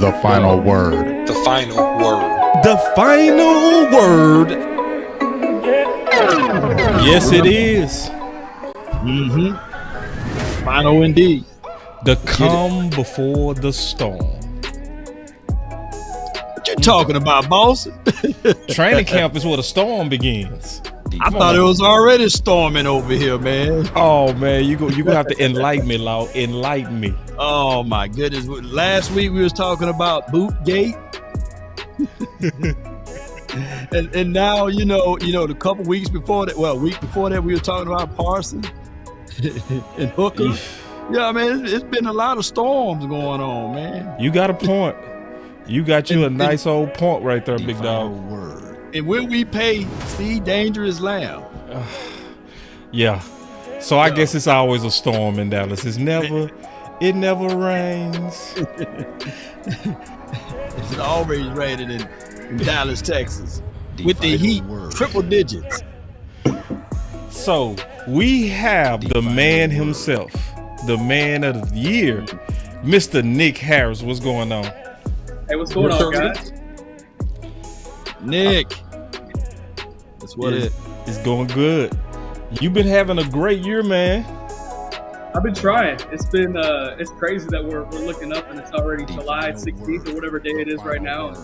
the final word. The final word. The final word. Yes, it is. Final indeed. The calm before the storm. What you talking about, boss? Training camp is where the storm begins. I thought it was already storming over here, man. Oh man, you gonna have to enlighten me, Law. Enlighten me. Oh my goodness! Last week we was talking about Bootgate, and now you know the couple weeks before that. Well, a week before that we were talking about Parsons and Hooker. Yeah, man, it's been a lot of storms going on, man. You got a point. You got you a nice old point right there, big dog. And will we pay Steve Dangerous Lamb? Yeah. So I guess it's always a storm in Dallas. It never rains. It's always raining in Dallas, Texas. With the heat, triple digits. So we have the man himself, the man of the year, Mr. Nick Harris. What's going on? Hey, what's going on, guys? Nick, that's what it's going good. You've been having a great year, man. I've been trying. It's been it's crazy that we're looking up and it's already July 16th or whatever day it is right now. And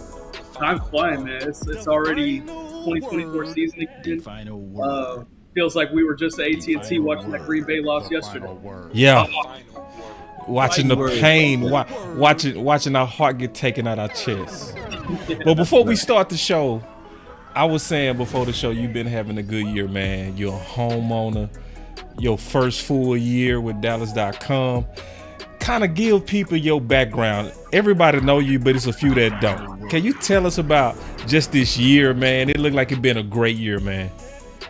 time's flying, man. It's already 2024 season again. Feels like we were just at AT&T watching that Green Bay loss yesterday. Yeah. Watching the pain, watching our heart get taken out our chest. But before we start the show, I was saying before the show, you've been having a good year, man. You're a homeowner. Your first full year with Dallas.com. Kind of give people your background. Everybody know you, but it's a few that don't. Can you tell us about just this year, man? It looked like it's been a great year, man.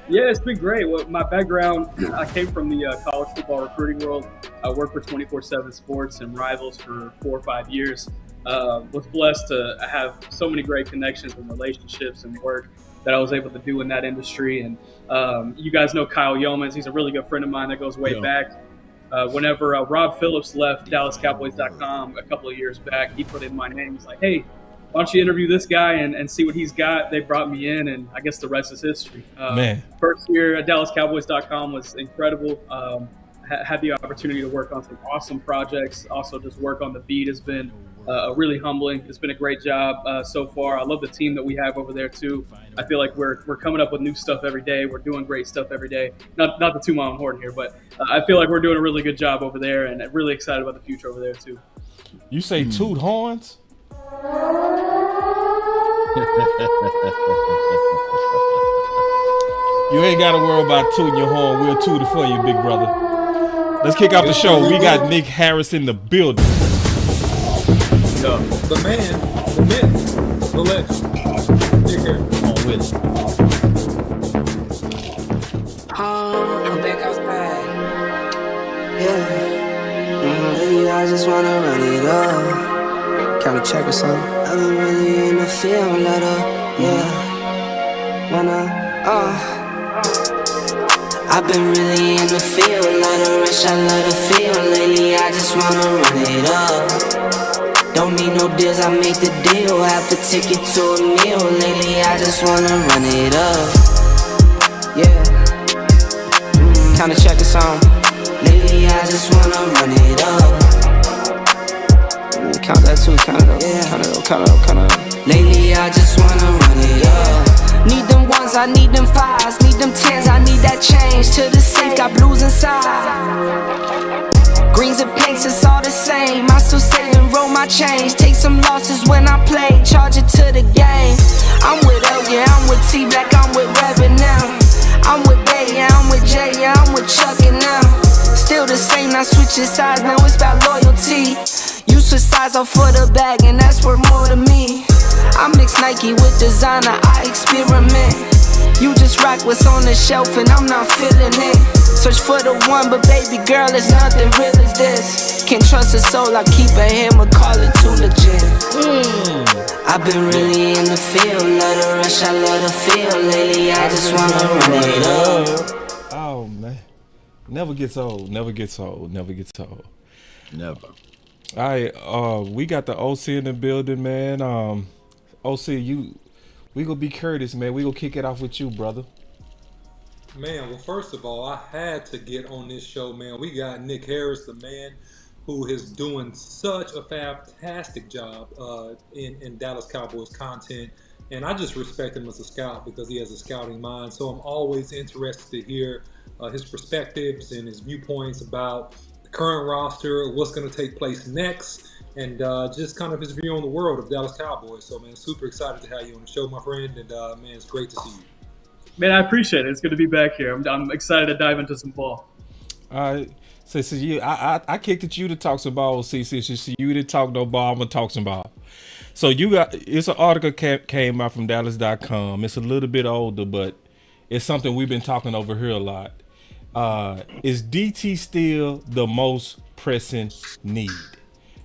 Yeah, it's been great. Well, my background, I came from the college football recruiting world. I worked for 24/7 Sports and Rivals for 4 or 5 years. Was blessed to have so many great connections and relationships and work that I was able to do in that industry. And you guys know Kyle Yeomans. He's a really good friend of mine that goes way back. Whenever Rob Phillips left DallasCowboys.com a couple of years back, he put in my name. He's like, hey, why don't you interview this guy and see what he's got? They brought me in, and I guess the rest is history. Man. First year at DallasCowboys.com was incredible. Had the opportunity to work on some awesome projects. Also, just work on the beat has been really humbling. It's been a great job so far. I love the team that we have over there too. I feel like we're coming up with new stuff every day. We're doing great stuff every day. Not to toot my own horn here, but I feel like we're doing a really good job over there, and I'm really excited about the future over there too. You say toot horns? You ain't got to worry about tooting your horn. We'll toot it for you, big brother. Let's kick off the show. We got Nick Harris in the building. The man, the myth, the legend. Nick Harris. Come on with it. I'm back outside. Yeah, I just wanna run it up. Count a check or something. I've been really in the field, let up. Yeah, I've been really in the field, let her rush, I let her feel. Lately, I just wanna run it up. Don't need no deals, I make the deal. Half a ticket to a meal. Lately, I just wanna run it up. Yeah. Kinda check us on. Lately, I just wanna run it up. Count that too, count it up. Yeah. Count it up. Lately, I just wanna run it up. Need them ones, I need them fives. Need them tens, I need that change. To the safe, got blues inside. Greens and pinks, it's all the same. I still save and roll my change. Take some losses when I play, charge it to the game. I'm with L, yeah, I'm with T Black, I'm with Revan now. I'm with Bay, yeah, I'm with Jay, yeah, I'm with Chuck and now. Still the same, not switching sides, now it's about loyalty. You switch sides off for the bag, and that's worth more to me. I mix Nike with designer, I experiment. You just rock what's on the shelf, and I'm not feeling it. Search for the one, but baby girl, it's nothing real as this. Can't trust a soul, I keep a hammer, call it too legit. I've been really in the field, let her rush, I let her feel. Lately, I just wanna run it up. Oh man, never gets old, never gets old, never gets old. Never. All right, we got the OC in the building, man. OC, we gonna be Curtis, man. We gonna kick it off with you, brother. Man, well, first of all, I had to get on this show, man. We got Nick Harris, the man who is doing such a fantastic job in Dallas Cowboys content. And I just respect him as a scout because he has a scouting mind. So I'm always interested to hear his perspectives and his viewpoints about the current roster, what's going to take place next, and just kind of his view on the world of Dallas Cowboys. So, man, super excited to have you on the show, my friend. And, man, it's great to see you. Man, I appreciate it. It's good to be back here. I'm excited to dive into some ball. All right. So I kicked at you to talk some ball, CC. You didn't talk no ball. I'm gonna talk some ball. So it's an article came out from Dallas.com. It's a little bit older, but it's something we've been talking over here a lot. Is DT still the most pressing need?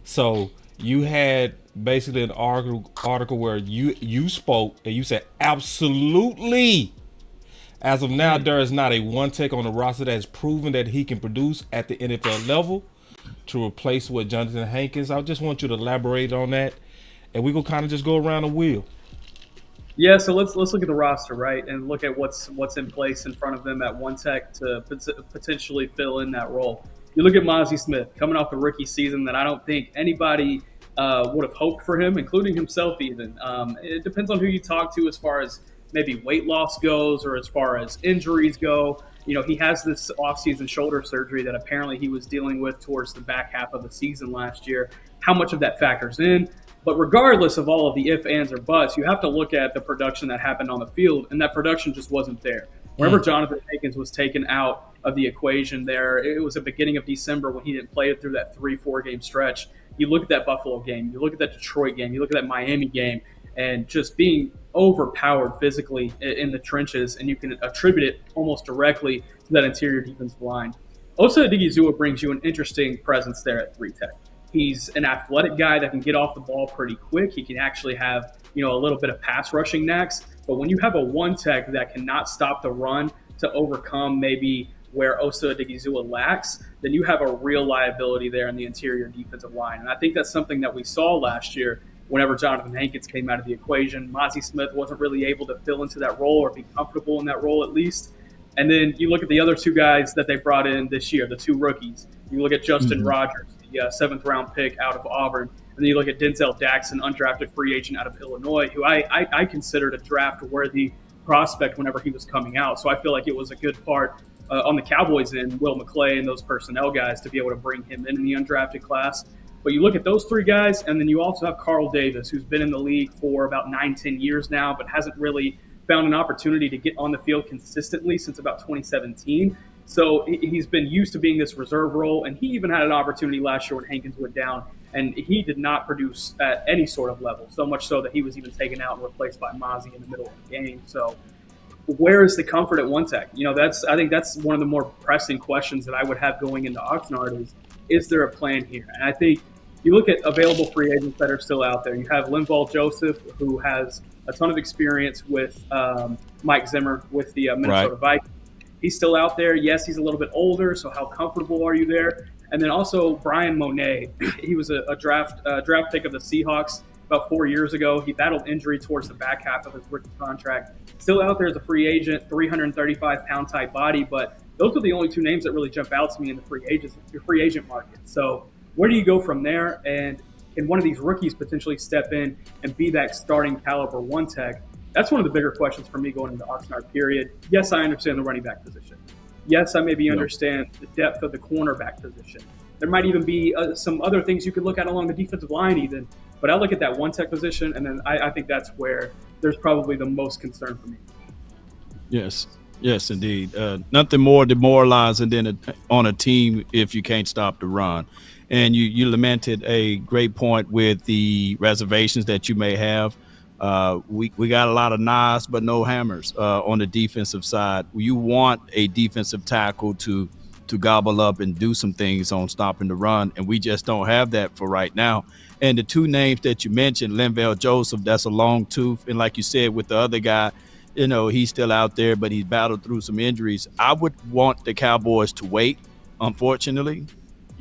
So you had basically an article where you spoke and you said absolutely. As of now, there is not a one tech on the roster that has proven that he can produce at the NFL level to replace what Jonathan Hankins. I just want you to elaborate on that, and we're gonna kind of just go around the wheel. Yeah, so let's look at the roster, right, and look at what's in place in front of them at one tech to potentially fill in that role. You look at Mazi Smith coming off the rookie season that I don't think anybody would have hoped for him, including himself even. It depends on who you talk to as far as maybe weight loss goes or as far as injuries go. You know, he has this offseason shoulder surgery that apparently he was dealing with towards the back half of the season last year. How much of that factors in? But regardless of all of the ifs, ands, or buts, you have to look at the production that happened on the field, and that production just wasn't there. Whenever Jonathan Hankins was taken out of the equation there, it was the beginning of December when he didn't play it through that 3-4 game stretch. You look at that Buffalo game, you look at that Detroit game, you look at that Miami game, and just being overpowered physically in the trenches, and you can attribute it almost directly to that interior defensive line. Osa Odighizuwa brings you an interesting presence there at 3-tech. He's an athletic guy that can get off the ball pretty quick. He can actually have, a little bit of pass rushing next. But when you have a 1-tech that cannot stop the run to overcome maybe where Osa Odighizuwa lacks, then you have a real liability there in the interior defensive line. And I think that's something that we saw last year whenever Jonathan Hankins came out of the equation. Mazi Smith wasn't really able to fill into that role or be comfortable in that role at least. And then you look at the other two guys that they brought in this year, the two rookies. You look at Justin Rogers, the 7th-round pick out of Auburn. And then you look at Denzel Jackson, undrafted free agent out of Illinois, who I considered a draft-worthy prospect whenever he was coming out. So I feel like it was a good part on the Cowboys end, Will McClay and those personnel guys, to be able to bring him in the undrafted class. But you look at those three guys, and then you also have Carl Davis, who's been in the league for about 9-10 years now, but hasn't really found an opportunity to get on the field consistently since about 2017. So he's been used to being this reserve role, and he even had an opportunity last year when Hankins went down, and he did not produce at any sort of level, so much so that he was even taken out and replaced by Mazi in the middle of the game. So where is the comfort at 1-tech? I think that's one of the more pressing questions that I would have going into Oxnard is there a plan here? And I think you look at available free agents that are still out there. You have Linval Joseph, who has a ton of experience with Mike Zimmer with the Minnesota Vikings. He's still out there. Yes, he's a little bit older, so how comfortable are you there? And then also Brian Monet. He was a draft pick of the Seahawks about 4 years ago. He battled injury towards the back half of his rookie contract. Still out there as a free agent, 335-pound type body, but those are the only two names that really jump out to me in the free agent market. So where do you go from there? And can one of these rookies potentially step in and be that starting caliber 1-tech? That's one of the bigger questions for me going into Oxnard period. Yes, I understand the running back position. Yes, I maybe understand the depth of the cornerback position. There might even be some other things you could look at along the defensive line even. But I look at that 1-tech position, and then I think that's where there's probably the most concern for me. Yes, indeed. Nothing more demoralizing than on a team if you can't stop the run. And you lamented a great point with the reservations that you may have. We got a lot of knives but no hammers on the defensive side. You want a defensive tackle to gobble up and do some things on stopping the run, and we just don't have that for right now. And the two names that you mentioned, Linval Joseph, that's a long tooth, and like you said with the other guy, he's still out there, but he's battled through some injuries. I would want the Cowboys to wait, unfortunately,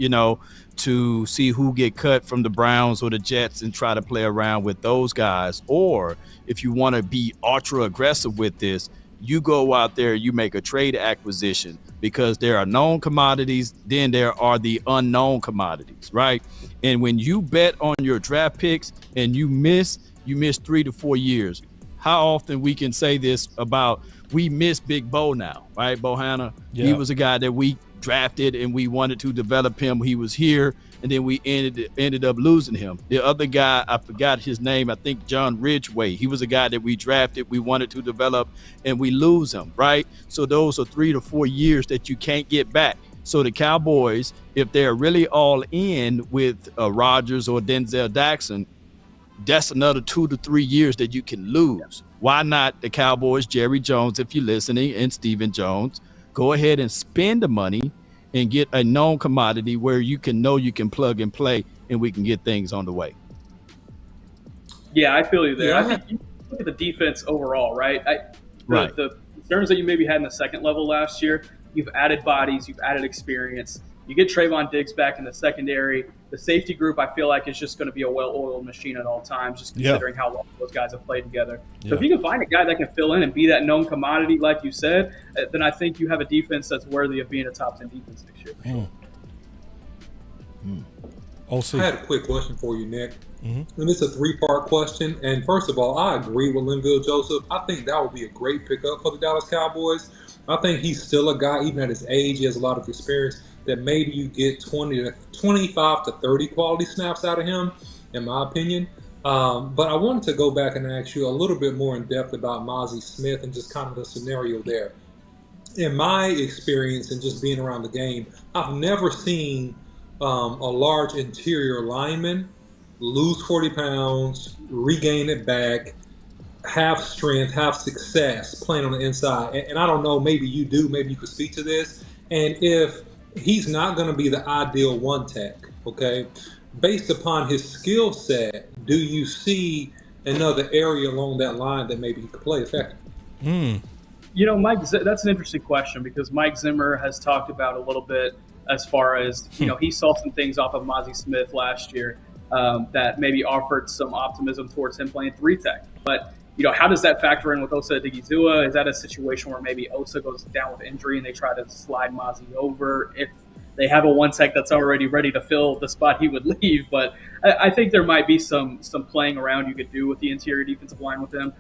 to see who get cut from the Browns or the Jets and try to play around with those guys. Or if you want to be ultra aggressive with this, you go out there, you make a trade acquisition, because there are known commodities, then there are the unknown commodities, right? And when you bet on your draft picks and you miss 3 to 4 years. How often we can say this about, we miss Big Bo now, right? Bohanna, He was a guy that we drafted and we wanted to develop him. He was here, and then we ended up losing him. The other guy, I forgot his name, I think John Ridgway. He was a guy that we drafted, we wanted to develop, and we lose him, right? So those are 3 to 4 years that you can't get back. So the Cowboys, if they're really all in with Rodgers or Denzel Jackson, that's another 2 to 3 years that you can lose. Why not the Cowboys, Jerry Jones, if you're listening, and Stephen Jones, go ahead and spend the money and get a known commodity where you can plug and play, and we can get things on the way. Yeah, I feel you there. Yeah. I think you look at the defense overall, right? Right. The concerns that you maybe had in the second level last year, you've added bodies, you've added experience. You get Trayvon Diggs back in the secondary. The safety group, I feel like, is just going to be a well-oiled machine at all times, just considering how long those guys have played together. So if you can find a guy that can fill in and be that known commodity, like you said, then I think you have a defense that's worthy of being a top 10 defense next year. For sure. Also, I had a quick question for you, Nick. And it's a 3-part question. And first of all, I agree with Linville Joseph. I think that would be a great pickup for the Dallas Cowboys. I think he's still a guy, even at his age, he has a lot of experience, that maybe you get 25 to 30 quality snaps out of him, in my opinion. But I wanted to go back and ask you a little bit more in depth about Mazi Smith and just kind of the scenario there. In my experience and just being around the game, I've never seen a large interior lineman lose 40 pounds, regain it back, have strength, have success playing on the inside. And I don't know, maybe you do, maybe you could speak to this. And if he's not going to be the ideal one tech, okay, based upon his skill set, do you see another area along that line that maybe he could play effectively? Mike, that's an interesting question, because Mike Zimmer has talked about a little bit as far as, he saw some things off of Mazi Smith last year that maybe offered some optimism towards him playing 3-tech. But, how does that factor in with Osa Odighizuwa? Is that a situation where maybe Osa goes down with injury and they try to slide Mazi over if they have a 1-tech that's already ready to fill the spot he would leave? But I think there might be some playing around you could do with the interior defensive line with him.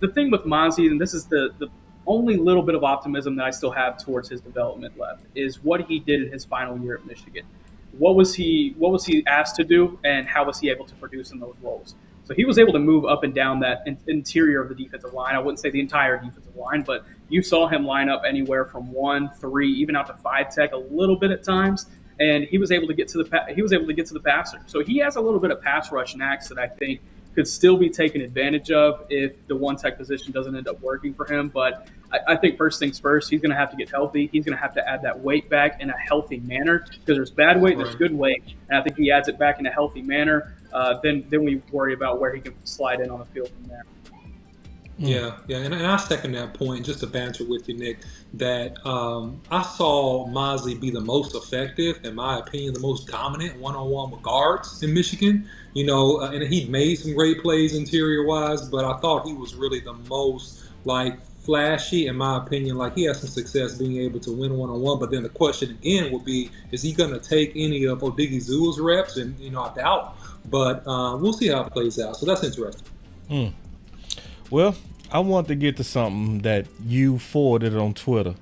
The thing with Mazi, and this is the only little bit of optimism that I still have towards his development left, is what he did in his final year at Michigan. What was he asked to do, and how was he able to produce in those roles? So he was able to move up and down that interior of the defensive line. I wouldn't say the entire defensive line, but you saw him line up anywhere from 1, 3, even out to 5-tech a little bit at times, and he was able to get to the passer. So he has a little bit of pass rush knacks that I think could still be taken advantage of if the 1-tech position doesn't end up working for him. But I think first things first, he's going to have to get healthy. He's going to have to add that weight back in a healthy manner, because there's bad weight, there's good weight, and I think he adds it back in a healthy manner. Then we worry about where he can slide in on the field from there. Yeah, and I second that point, just to banter with you, Nick, that I saw Mazi be the most effective, in my opinion, the most dominant one-on-one with guards in Michigan, and he made some great plays interior-wise, but I thought he was really the most, flashy, in my opinion. He had some success being able to win one-on-one, but then the question again would be, is he going to take any of Odighizuwa's reps? And, I doubt, but we'll see how it plays out. So that's interesting. Well, I want to get to something that you forwarded on Twitter.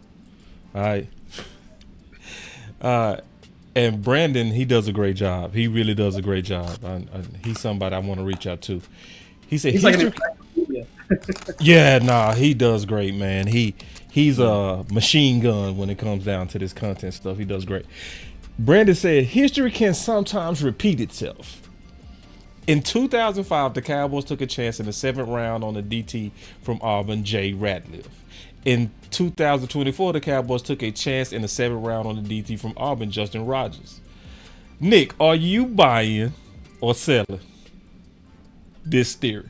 All right. And Brandon, he does a great job. He really does a great job. He's somebody I want to reach out to. He said, he's he does great, man. He's a machine gun when it comes down to this content stuff. He does great. Brandon said, history can sometimes repeat itself. In 2005, the Cowboys took a chance in the 7th round on the DT from Auburn, Jay Ratliff. In 2024, the Cowboys took a chance in the 7th round on the DT from Auburn, Justin Rogers. Nick, are you buying or selling this theory?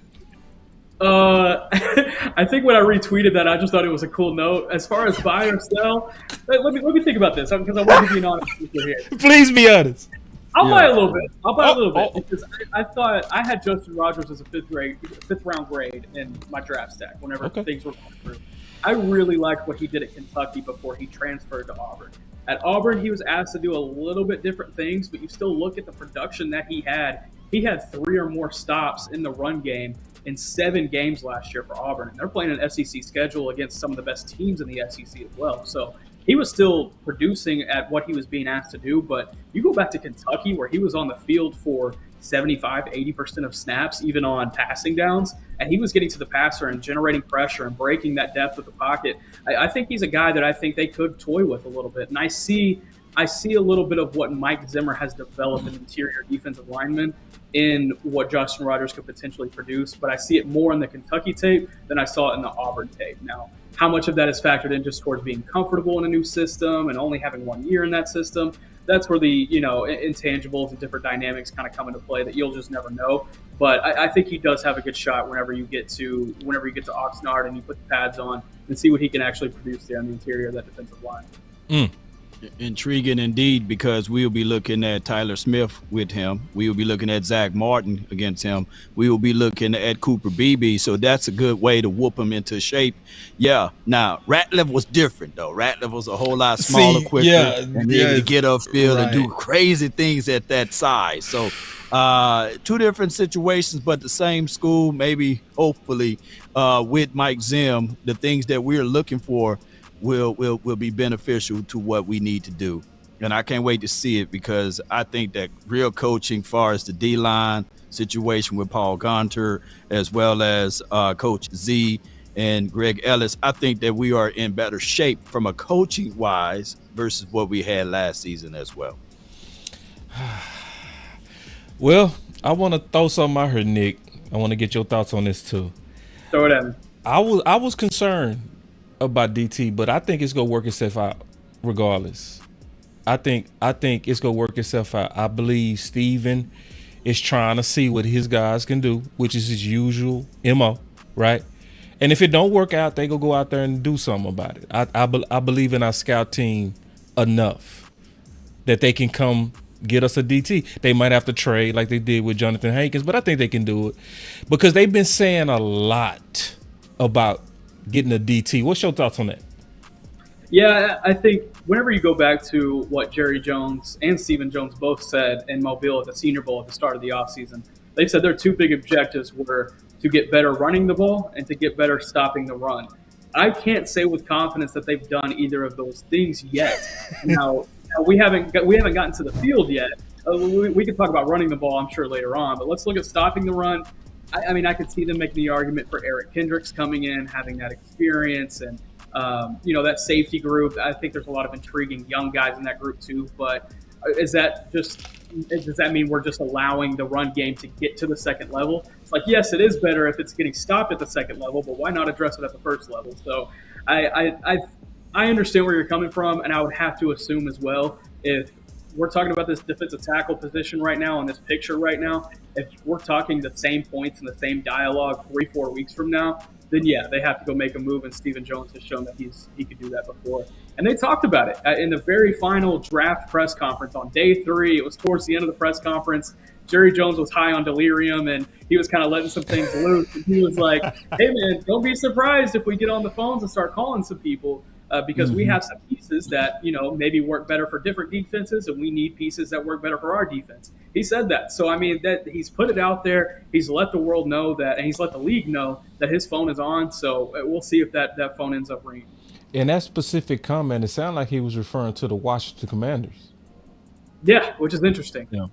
I think when I retweeted that, I just thought it was a cool note. As far as buy or sell, let me think about this because I want to be honest with you here. Please be honest. I'll buy a little bit. I'll buy a little bit because I thought I had Justin Rogers as a fifth round grade in my draft stack whenever things were going through. I really liked what he did at Kentucky before he transferred to Auburn. At Auburn, he was asked to do a little bit different things, but you still look at the production that he had. He had 3 or more stops in the run game in 7 games last year for Auburn. And they're playing an SEC schedule against some of the best teams in the SEC as well. So he was still producing at what he was being asked to do. But you go back to Kentucky where he was on the field for 75, 80% of snaps, even on passing downs. And he was getting to the passer and generating pressure and breaking that depth of the pocket. I think he's a guy that I think they could toy with a little bit. And I see a little bit of what Mike Zimmer has developed in interior defensive linemen in what Justin Rogers could potentially produce. But I see it more in the Kentucky tape than I saw it in the Auburn tape. Now, how much of that is factored in just towards being comfortable in a new system and only having 1 year in that system? That's where the intangibles and different dynamics kind of come into play that you'll just never know. But I think he does have a good shot whenever you get to Oxnard and you put the pads on and see what he can actually produce there on the interior of that defensive line. Intriguing indeed, because we'll be looking at Tyler Smith with him. We will be looking at Zach Martin against him. We will be looking at Cooper Beebe. So that's a good way to whoop him into shape. Yeah. Now, Ratliff was different, though. Ratliff was a whole lot smaller, quicker, and able to get upfield and do crazy things at that size. So 2 different situations, but the same school, maybe, hopefully, with Mike Zim, the things that we're looking for will be beneficial to what we need to do. And I can't wait to see it, because I think that real coaching, far as the D-line situation with Paul Gonter, as well as Coach Z and Greg Ellis, I think that we are in better shape from a coaching wise versus what we had last season as well. Well, I want to throw something out here, Nick. I want to get your thoughts on this too. Throw it at me. I was concerned about DT, but I think it's gonna work itself out regardless. I think it's gonna work itself out. I believe Steven is trying to see what his guys can do, which is his usual MO, right? And if it don't work out, they gonna go out there and do something about it. I believe in our scout team enough that they can come get us a DT. They might have to trade like they did with Jonathan Hankins, but I think they can do it because they've been saying a lot about getting a DT. What's your thoughts on that? Yeah, I think whenever you go back to what Jerry Jones and Stephen Jones both said in Mobile at the Senior Bowl at the start of the offseason, they said their 2 big objectives were to get better running the ball and to get better stopping the run. I can't say with confidence that they've done either of those things yet. Now we haven't gotten to the field yet. We could talk about running the ball, I'm sure, later on, but let's look at stopping the run. I mean, I could see them making the argument for Eric Kendricks coming in, having that experience, and that safety group. I think there's a lot of intriguing young guys in that group too. But does that mean we're just allowing the run game to get to the second level? It's like, yes, it is better if it's getting stopped at the second level, but why not address it at the first level? So I understand where you're coming from, and I would have to assume as well, if we're talking about this defensive tackle position right now, in this picture right now, if we're talking the same points and the same dialogue 3-4 weeks from now, then yeah, they have to go make a move, and Stephen Jones has shown that he could do that before. And they talked about it in the very final draft press conference on day 3. It was towards the end of the press conference. Jerry Jones was high on delirium, and he was kind of letting some things loose. And he was like, hey, man, don't be surprised if we get on the phones and start calling some people. Because we have some pieces that, maybe work better for different defenses, and we need pieces that work better for our defense. He said that. So, I mean, that he's put it out there. He's let the world know that, and he's let the league know that his phone is on. So we'll see if that phone ends up ringing. In that specific comment, it sounded like he was referring to the Washington Commanders. Yeah, which is interesting. Yeah.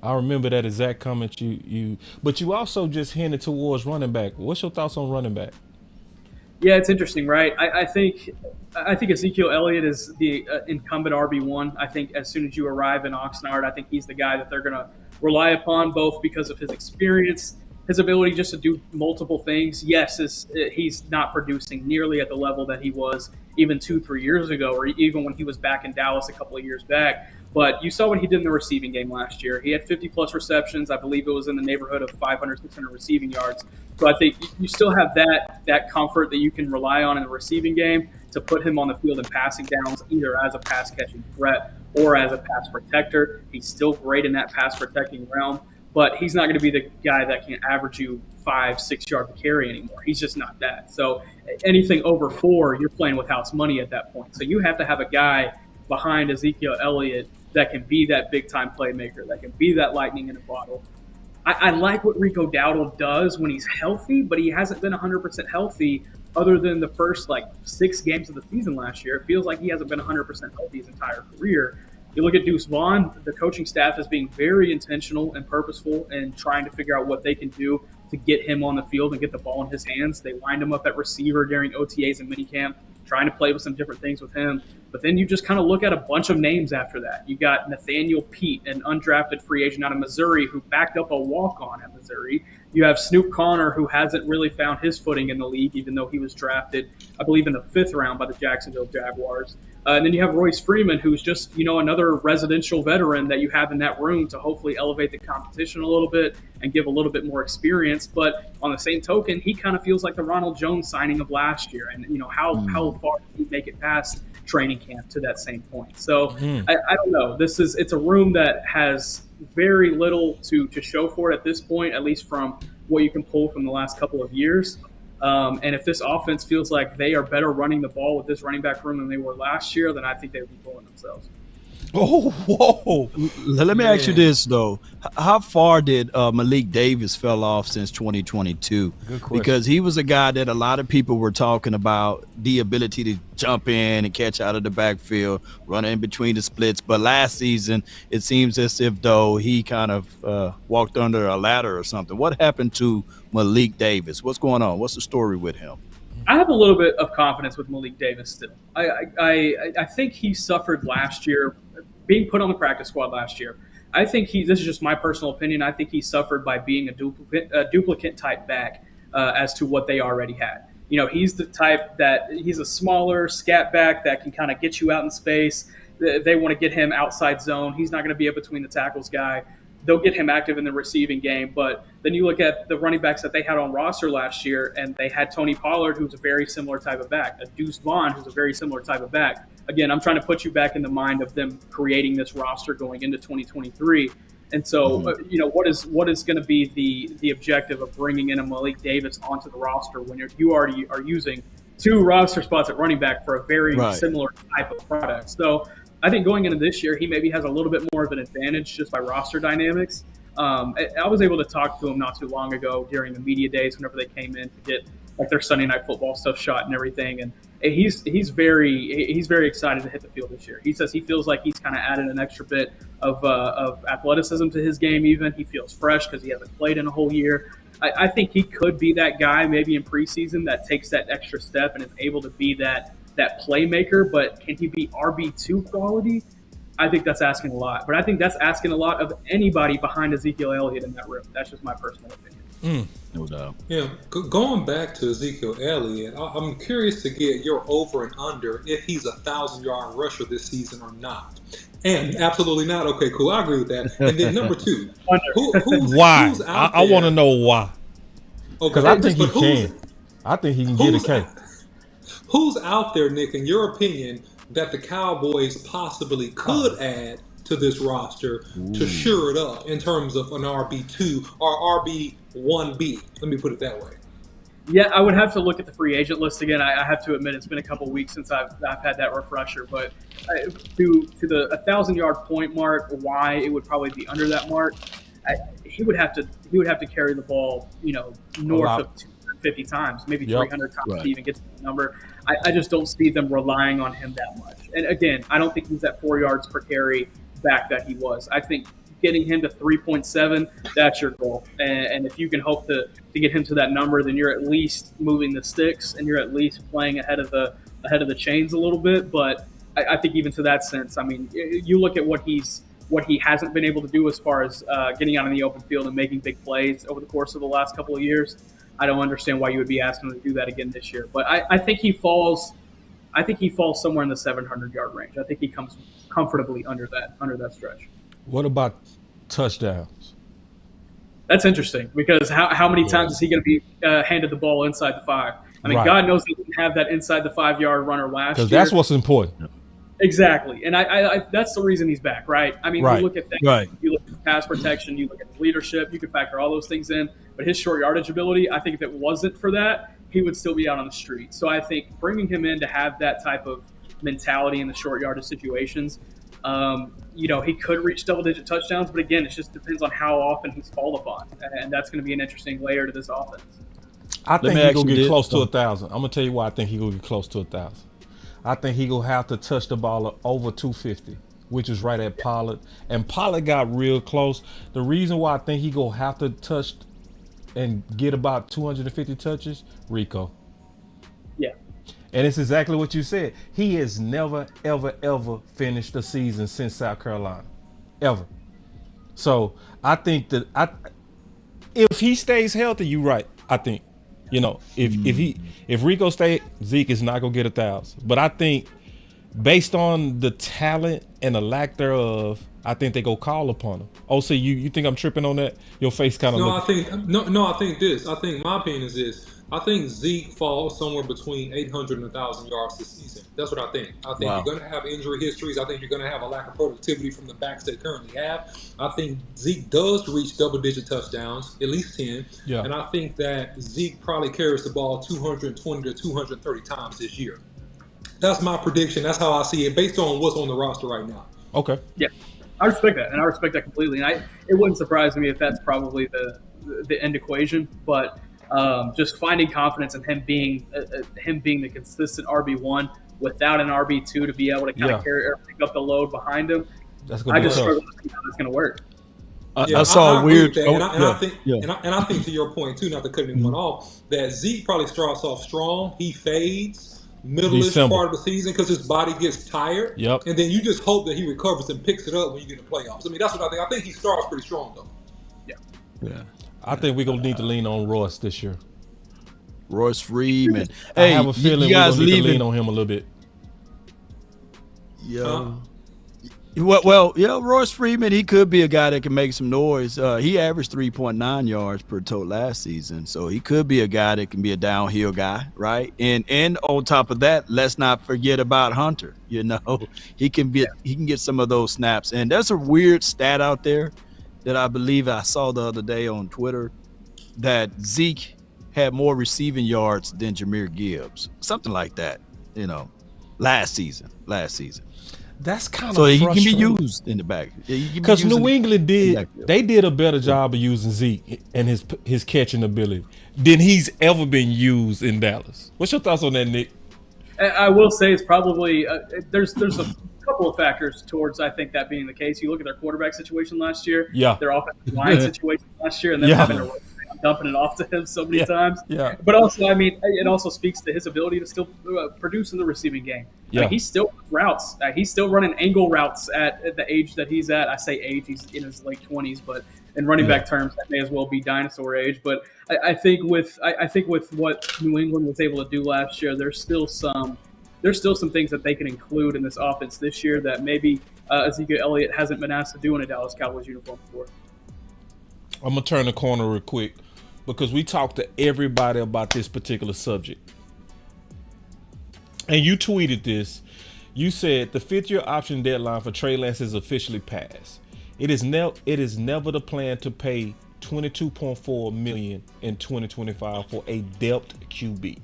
I remember that exact comment but you also just hinted towards running back. What's your thoughts on running back? Yeah, it's interesting, right? I think Ezekiel Elliott is the incumbent RB1. I think as soon as you arrive in Oxnard, I think he's the guy that they're going to rely upon, both because of his experience, his ability just to do multiple things. Yes, he's not producing nearly at the level that he was even 2-3 years ago, or even when he was back in Dallas a couple of years back. But you saw what he did in the receiving game last year. He had 50-plus receptions. I believe it was in the neighborhood of 500, 600 receiving yards. So I think you still have that comfort that you can rely on in the receiving game to put him on the field in passing downs, either as a pass-catching threat or as a pass protector. He's still great in that pass-protecting realm, but he's not going to be the guy that can average you 5-6 yards to carry anymore. He's just not that. So anything over 4, you're playing with house money at that point. So you have to have a guy behind Ezekiel Elliott that can be that big-time playmaker, that can be that lightning in a bottle. I like what Rico Dowdle does when he's healthy, but he hasn't been 100% healthy other than the first, 6 games of the season last year. It feels like he hasn't been 100% healthy his entire career. You look at Deuce Vaughn, the coaching staff is being very intentional and purposeful and trying to figure out what they can do to get him on the field and get the ball in his hands. They lined him up at receiver during OTAs and minicamp, trying to play with some different things with him. But then you just kind of look at a bunch of names after that. You got Nathaniel Pete, an undrafted free agent out of Missouri who backed up a walk-on at Missouri. You have Snoop Connor, who hasn't really found his footing in the league, even though he was drafted, I believe, in the 5th round by the Jacksonville Jaguars. And then you have Royce Freeman, who's just, another residential veteran that you have in that room to hopefully elevate the competition a little bit and give a little bit more experience. But on the same token, he kind of feels like the Ronald Jones signing of last year. And, how far did he make it past training camp to that same point? So I don't know. It's a room that has very little to show for it at this point, at least from what you can pull from the last couple of years. And if this offense feels like they are better running the ball with this running back room than they were last year, then I think they would be pulling themselves. Oh, whoa. Let me ask you this, though. How far did Malik Davis fell off since 2022? Good question. Because he was a guy that a lot of people were talking about the ability to jump in and catch out of the backfield, run in between the splits. But last season, it seems as if, though, he kind of walked under a ladder or something. What happened to Malik Davis? What's going on? What's the story with him? I have a little bit of confidence with Malik Davis still. I think he suffered last year, being put on the practice squad last year. I think this is just my personal opinion. I think he suffered by being a duplicate type back as to what they already had. He's the type that he's a smaller scat back that can kind of get you out in space. They want to get him outside zone. He's not going to be a between the tackles guy. They'll get him active in the receiving game. But then you look at the running backs that they had on roster last year, and they had Tony Pollard, who's a very similar type of back, a Deuce Vaughn, who's a very similar type of back. Again, I'm trying to put you back in the mind of them creating this roster going into 2023. And so, what is going to be the objective of bringing in a Malik Davis onto the roster when you already are using 2 roster spots at running back for a very similar type of product? So I think going into this year, he maybe has a little bit more of an advantage just by roster dynamics. I was able to talk to him not too long ago during the media days whenever they came in to get their Sunday Night Football stuff shot and everything. And he's very excited to hit the field this year. He says he feels like he's kind of added an extra bit of athleticism to his game even. He feels fresh because he hasn't played in a whole year. I think he could be that guy maybe in preseason that takes that extra step and is able to be that playmaker, but can he be RB2 quality? I think that's asking a lot. But I think that's asking a lot of anybody behind Ezekiel Elliott in that room. That's just my personal opinion. No doubt. Yeah, going back to Ezekiel Elliott, I'm curious to get your over and under if he's 1,000-yard rusher this season or not. And absolutely not. Okay, cool. I agree with that. And then number 2, why? Who's out I want to know why. Because I think he can. I think he can get a K. Who's out there, Nick, in your opinion, that the Cowboys possibly could add to this roster to shore it up in terms of an RB2 or RB1B? Let me put it that way. Yeah, I would have to look at the free agent list again. I have to admit it's been a couple weeks since I've had that refresher. But to the 1,000-yard point mark, why it would probably be under that mark, he would have to carry the ball, north of 250 times, maybe 300 times to even get to the number. I just don't see them relying on him that much. And again, I don't think he's that 4 yards per carry back that he was. I think getting him to 3.7, that's your goal. And if you can hope to get him to that number, then you're at least moving the sticks and you're at least playing ahead of the chains a little bit. But I think even to that sense, I mean, you look at what he hasn't been able to do as far as getting out in the open field and making big plays over the course of the last couple of years. I don't understand why you would be asking him to do that again this year. But I think he falls I think he falls somewhere in the 700-yard range. I think he comes comfortably under that stretch. What about touchdowns? That's interesting because how many times is he going to be handed the ball inside the 5? I mean, God knows he didn't have that inside the 5-yard runner last year. Because that's what's important. Exactly, and I that's the reason he's back, right? I mean, you look at that, you look at pass protection, you look at leadership, you can factor all those things in. But his short yardage ability, I think if it wasn't for that, he would still be out on the street. So I think bringing him in to have that type of mentality in the short yardage situations, he could reach double-digit touchdowns. But again, it just depends on how often he's called upon, and that's going to be an interesting layer to this offense. I think he's going to get close to 1,000. I'm going to tell you why I think he's going to get close to 1,000. I think he gonna have to touch the ball over 250, which is right at Pollard. And Pollard got real close. The reason why I think he gonna have to touch and get about 250 touches, Rico. Yeah. And it's exactly what you said. He has never, ever, ever finished the season since South Carolina, ever. So I think that if he stays healthy, you're right. I think. If Rico stay, Zeke is not gonna get 1,000. But I think based on the talent and the lack thereof, I think they go call upon him. OC, you think I'm tripping on that? Your face kind of I think my opinion is this. I think Zeke falls somewhere between 800 and 1,000 yards this season. That's what I think. I think you're going to have injury histories. I think you're going to have a lack of productivity from the backs they currently have. I think Zeke does reach double-digit touchdowns, at least 10. Yeah. And I think that Zeke probably carries the ball 220 to 230 times this year. That's my prediction. That's how I see it based on what's on the roster right now. Okay. Yeah, I respect that, and I respect that completely. And it wouldn't surprise me if that's probably the end equation, but just finding confidence in him being the consistent RB1 without an RB2 to be able to kind of carry or pick up the load behind him. That's going to be tough. Struggle to see how that's going to work. I saw a weird. I think to your point too, not to cut anyone off, that Zeke probably starts off strong. He fades middle-ish part of the season because his body gets tired. Yep. And then you just hope that he recovers and picks it up when you get in the playoffs. I mean, that's what I think. I think he starts pretty strong though. Yeah. I think we're going to need to lean on Royce this year. Royce Freeman. I have a feeling we're going to need to lean on him a little bit. Yeah. Royce Freeman, he could be a guy that can make some noise. He averaged 3.9 yards per total last season, so he could be a guy that can be a downhill guy, right? And on top of that, let's not forget about Hunter. He can get some of those snaps. And there's a weird stat out there that I believe I saw the other day on Twitter that Zeke had more receiving yards than Jahmyr Gibbs, something like that. Last season. That's kind of so he frustrating. can be used in the back because New England did a better job of using Zeke and his catching ability than he's ever been used in Dallas. What's your thoughts on that, Nick? I will say it's probably there's a couple of factors towards I think that being the case. You look at their quarterback situation last year, their offensive line situation last year, and then having to dumping it off to him so many times. Yeah. But also, I mean, it also speaks to his ability to still produce in the receiving game. Yeah. I mean, he's still routes. He's still running angle routes at the age that he's at. I say age, he's in his late 20s, but in running back terms, that may as well be dinosaur age. But I think with what New England was able to do last year, there's still some things that they can include in this offense this year that maybe Ezekiel Elliott hasn't been asked to do in a Dallas Cowboys uniform before. I'm going to turn the corner real quick because we talked to everybody about this particular subject. And you tweeted this. You said the 5th-year option deadline for Trey Lance is officially passed. It is never the plan to pay $22.4 million in 2025 for a depth QB.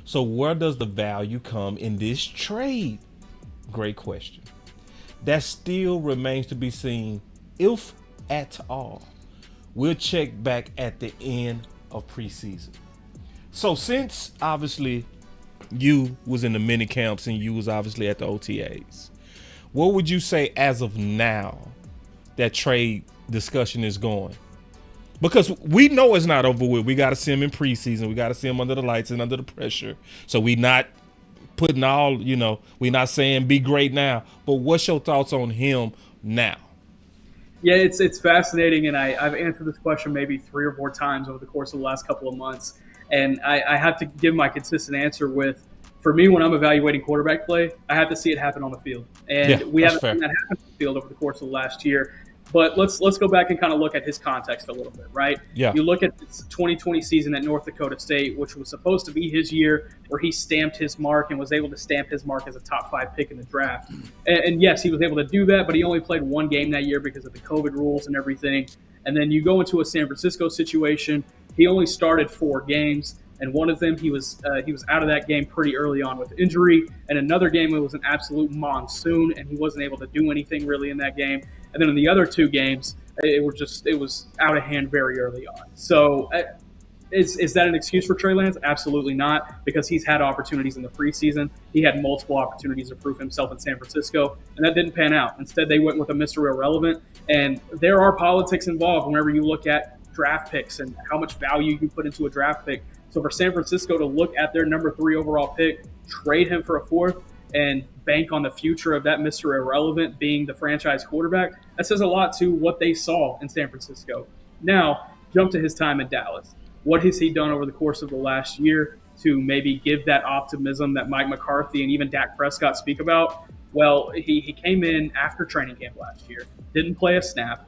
So where does the value come in this trade? Great question. That still remains to be seen, if at all. We'll check back at the end of preseason. So since obviously you was in the mini camps and you was obviously at the OTAs, what would you say as of now that trade discussion is going? Because we know it's not over with. We got to see him in preseason. We got to see him under the lights and under the pressure. So we not putting all, we not saying be great now. But what's your thoughts on him now? Yeah, it's fascinating, and I've answered this question maybe 3 or 4 times over the course of the last couple of months, and I have to give my consistent answer with For me, when I'm evaluating quarterback play, I have to see it happen on the field, and we haven't seen that happen on the field over the course of the last year. But let's go back and kind of look at his context a little bit, right? Yeah. You look at this 2020 season at North Dakota State, which was supposed to be his year where he stamped his mark and was able to stamp his mark as a top 5 pick in the draft. And yes, he was able to do that, but he only played one game that year because of the COVID rules and everything. And then you go into a San Francisco situation. He only started 4 games. And one of them, he was out of that game pretty early on with injury. And another game, it was an absolute monsoon, and he wasn't able to do anything really in that game. And then in the other 2 games, it was out of hand very early on. So is that an excuse for Trey Lance? Absolutely not, because he's had opportunities in the preseason. He had multiple opportunities to prove himself in San Francisco, and that didn't pan out. Instead, they went with a Mr. Irrelevant. And there are politics involved whenever you look at draft picks and how much value you put into a draft pick. So for San Francisco to look at their number 3 overall pick, trade him for a 4th, and bank on the future of that Mr. Irrelevant being the franchise quarterback, that says a lot to what they saw in San Francisco. Now, jump to his time in Dallas. What has he done over the course of the last year to maybe give that optimism that Mike McCarthy and even Dak Prescott speak about? Well, he came in after training camp last year, didn't play a snap,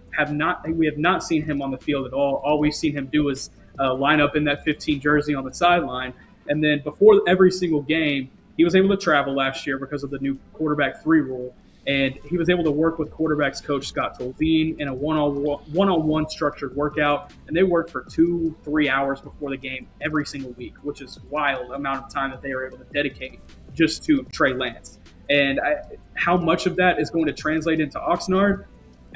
we have not seen him on the field at all. All we've seen him do is line up in that 15 jersey on the sideline. And then before every single game, he was able to travel last year because of the new quarterback 3 rule. And he was able to work with quarterbacks coach Scott Tolzien in a one-on-one structured workout. And they worked for 2-3 hours before the game every single week, which is a wild amount of time that they were able to dedicate just to Trey Lance. And how much of that is going to translate into Oxnard?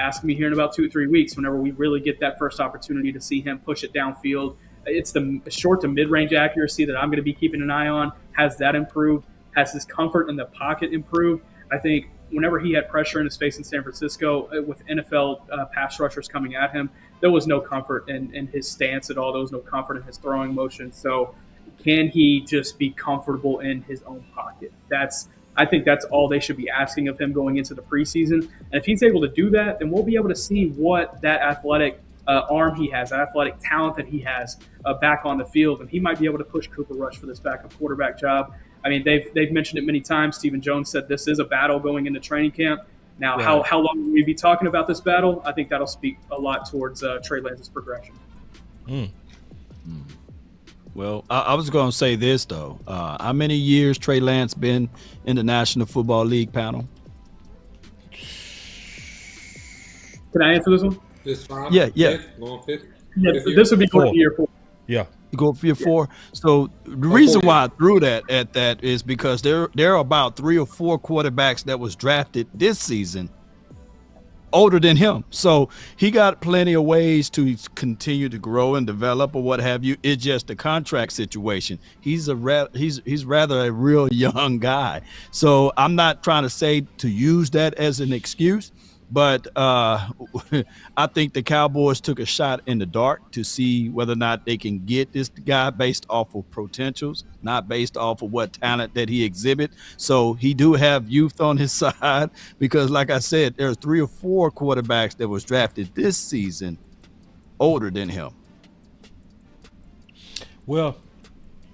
Ask me here in about 2-3 weeks whenever we really get that first opportunity to see him push it downfield. It's the short to mid-range accuracy that I'm going to be keeping an eye on. Has that improved? Has his comfort in the pocket improved? I think whenever he had pressure in his face in San Francisco with NFL pass rushers coming at him, there was no comfort in his stance at all. There was no comfort in his throwing motion. So can he just be comfortable in his own pocket? I think that's all they should be asking of him going into the preseason. And if he's able to do that, then we'll be able to see what that athletic arm he has, that athletic talent that he has back on the field. And he might be able to push Cooper Rush for this backup quarterback job. I mean, they've mentioned it many times. Stephen Jones said this is a battle going into training camp. Now, right. How long will we be talking about this battle? I think that'll speak a lot towards Trey Lance's progression. Well, I was going to say this, though. How many years Trey Lance been in the National Football League panel? Can I answer this one? This 5? Yeah. Going 5th? Yeah, this would be going to year 4. Yeah. You go for your 4. So the reason why I threw that at that is because there are about 3 or 4 quarterbacks that was drafted this season older than him. So he got plenty of ways to continue to grow and develop or what have you. It's just a contract situation. He's rather a real young guy. So I'm not trying to say to use that as an excuse, but I think the Cowboys took a shot in the dark to see whether or not they can get this guy based off of potentials, not based off of what talent that he exhibit. So he do have youth on his side because, like I said, there's 3 or 4 quarterbacks that was drafted this season older than him. Well,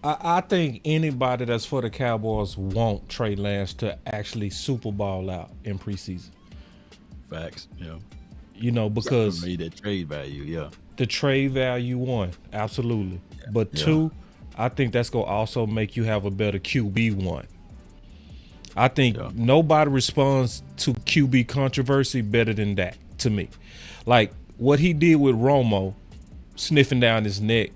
I think anybody that's for the Cowboys want Trey Lance to actually Super Bowl out in preseason. Facts, yeah. You know, because that trade value, yeah. The trade value, 1, absolutely. Yeah. But 2, I think that's going to also make you have a better QB 1. I think nobody responds to QB controversy better than that, to me. Like, what he did with Romo, sniffing down his neck,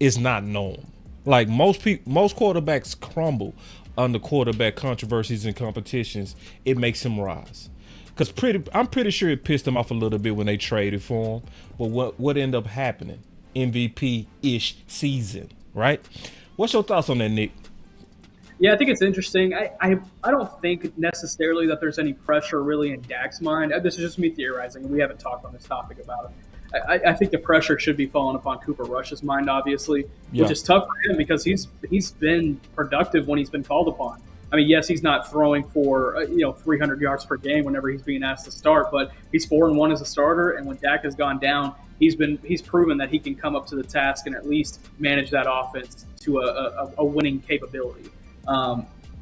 is not normal. Like, most quarterbacks crumble under quarterback controversies and competitions. It makes him rise. Because I'm pretty sure it pissed him off a little bit when they traded for him. But what ended up happening? MVP-ish season, right? What's your thoughts on that, Nick? Yeah, I think it's interesting. I don't think necessarily that there's any pressure really in Dak's mind. This is just me theorizing. We haven't talked on this topic about it. I think the pressure should be falling upon Cooper Rush's mind, obviously, which is tough for him because he's been productive when he's been called upon. I mean, yes, he's not throwing for 300 yards per game whenever he's being asked to start, but he's 4-1 as a starter. And when Dak has gone down, he's proven that he can come up to the task and at least manage that offense to a winning capability.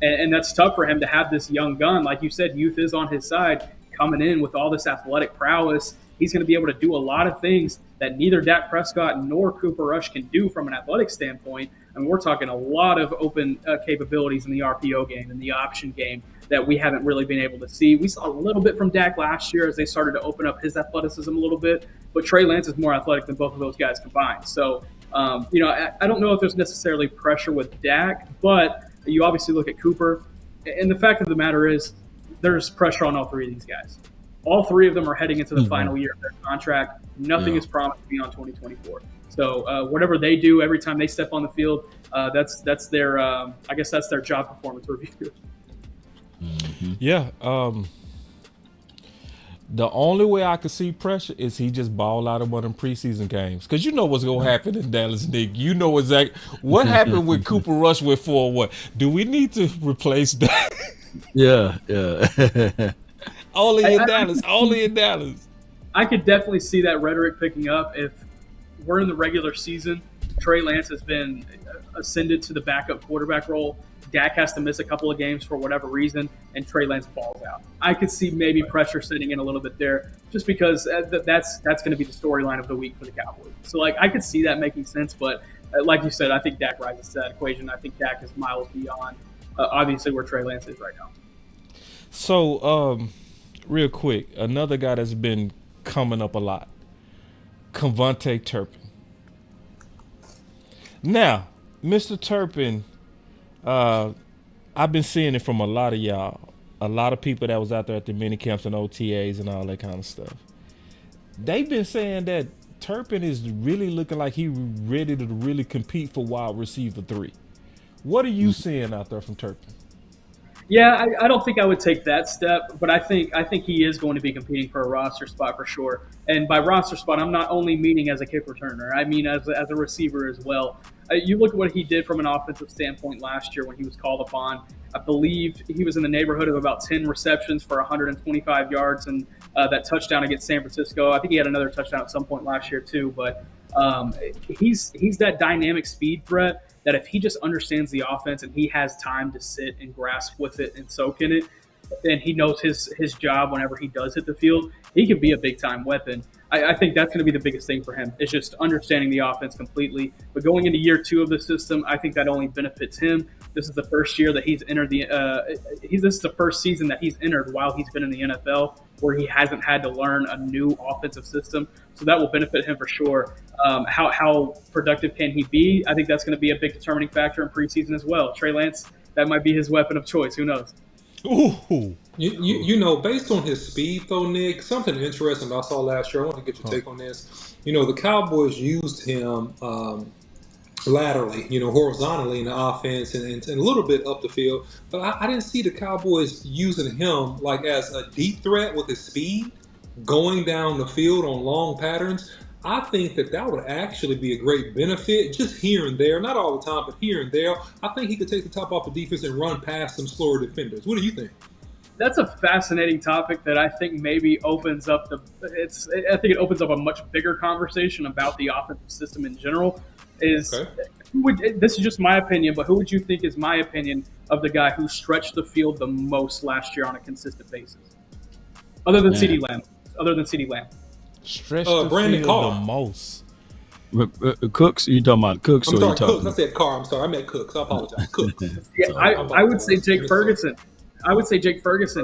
And that's tough for him to have this young gun. Like you said, youth is on his side, coming in with all this athletic prowess. He's going to be able to do a lot of things that neither Dak Prescott nor Cooper Rush can do from an athletic standpoint. And we're talking a lot of open capabilities in the RPO game and the option game that we haven't really been able to see. We saw a little bit from Dak last year as they started to open up his athleticism a little bit, but Trey Lance is more athletic than both of those guys combined. So, I don't know if there's necessarily pressure with Dak, but you obviously look at Cooper, and the fact of the matter is there's pressure on all three of these guys. All three of them are heading into the final year of their contract. Nothing is promised beyond 2024. So whatever they do every time they step on the field, that's their I guess that's their job performance review. Yeah. The only way I could see pressure is he just ball out of one of them preseason games. Because you know what's going to happen in Dallas, Nick. You know exactly what happened with Cooper Rush with 4-1. Do we need to replace that? Yeah. Only in Dallas. I could definitely see that rhetoric picking up if we're in the regular season. Trey Lance has been ascended to the backup quarterback role. Dak has to miss a couple of games for whatever reason, and Trey Lance balls out. I could see maybe pressure setting in a little bit there, just because that's going to be the storyline of the week for the Cowboys. So, I could see that making sense, but like you said, I think Dak rises to that equation. I think Dak is miles beyond, obviously, where Trey Lance is right now. So, real quick, another guy that's been coming up a lot, KaVontae Turpin. Now, Mr. Turpin, I've been seeing it from a lot of y'all, a lot of people that was out there at the mini camps and OTAs and all that kind of stuff. They've been saying that Turpin is really looking like he ready to really compete for wide receiver 3. What are you seeing out there from Turpin? Yeah, I don't think I would take that step, but I think he is going to be competing for a roster spot for sure. And by roster spot, I'm not only meaning as a kick returner. I mean as a receiver as well. You look at what he did from an offensive standpoint last year when he was called upon. I believe he was in the neighborhood of about 10 receptions for 125 yards and that touchdown against San Francisco. I think he had another touchdown at some point last year too. But he's that dynamic speed threat that if he just understands the offense and he has time to sit and grasp with it and soak in it, and he knows his job whenever he does hit the field, he can be a big-time weapon. I think that's going to be the biggest thing for him, is just understanding the offense completely. But going into year 2 of the system, I think that only benefits him. This is the first year that he's entered this is the first season that he's entered while he's been in the NFL, where he hasn't had to learn a new offensive system. So that will benefit him for sure. How productive can he be? I think that's going to be a big determining factor in preseason as well. Trey Lance, that might be his weapon of choice. Who knows? Ooh. You know, based on his speed, though, Nick, something interesting I saw last year, I want to get your take on this. You know, the Cowboys used him laterally, horizontally in the offense and a little bit up the field. But I didn't see the Cowboys using him like as a deep threat with his speed, going down the field on long patterns. I think that would actually be a great benefit, just here and there, not all the time, but here and there. I think he could take the top off the defense and run past some slower defenders. What do you think? That's a fascinating topic that I think maybe opens up I think it opens up a much bigger conversation about the offensive system in general. This is just my opinion, but who would you think is my opinion of the guy who stretched the field the most last year on a consistent basis? Other than CeeDee Lamb. Stretched the Brandon field Carr. the most. Cooks? Are you talking about Cooks? I'm or sorry, you talking Cooks. I said Carr. I'm sorry. I meant Cooks. I apologize. Cooks. Yeah, I would say Jake Ferguson.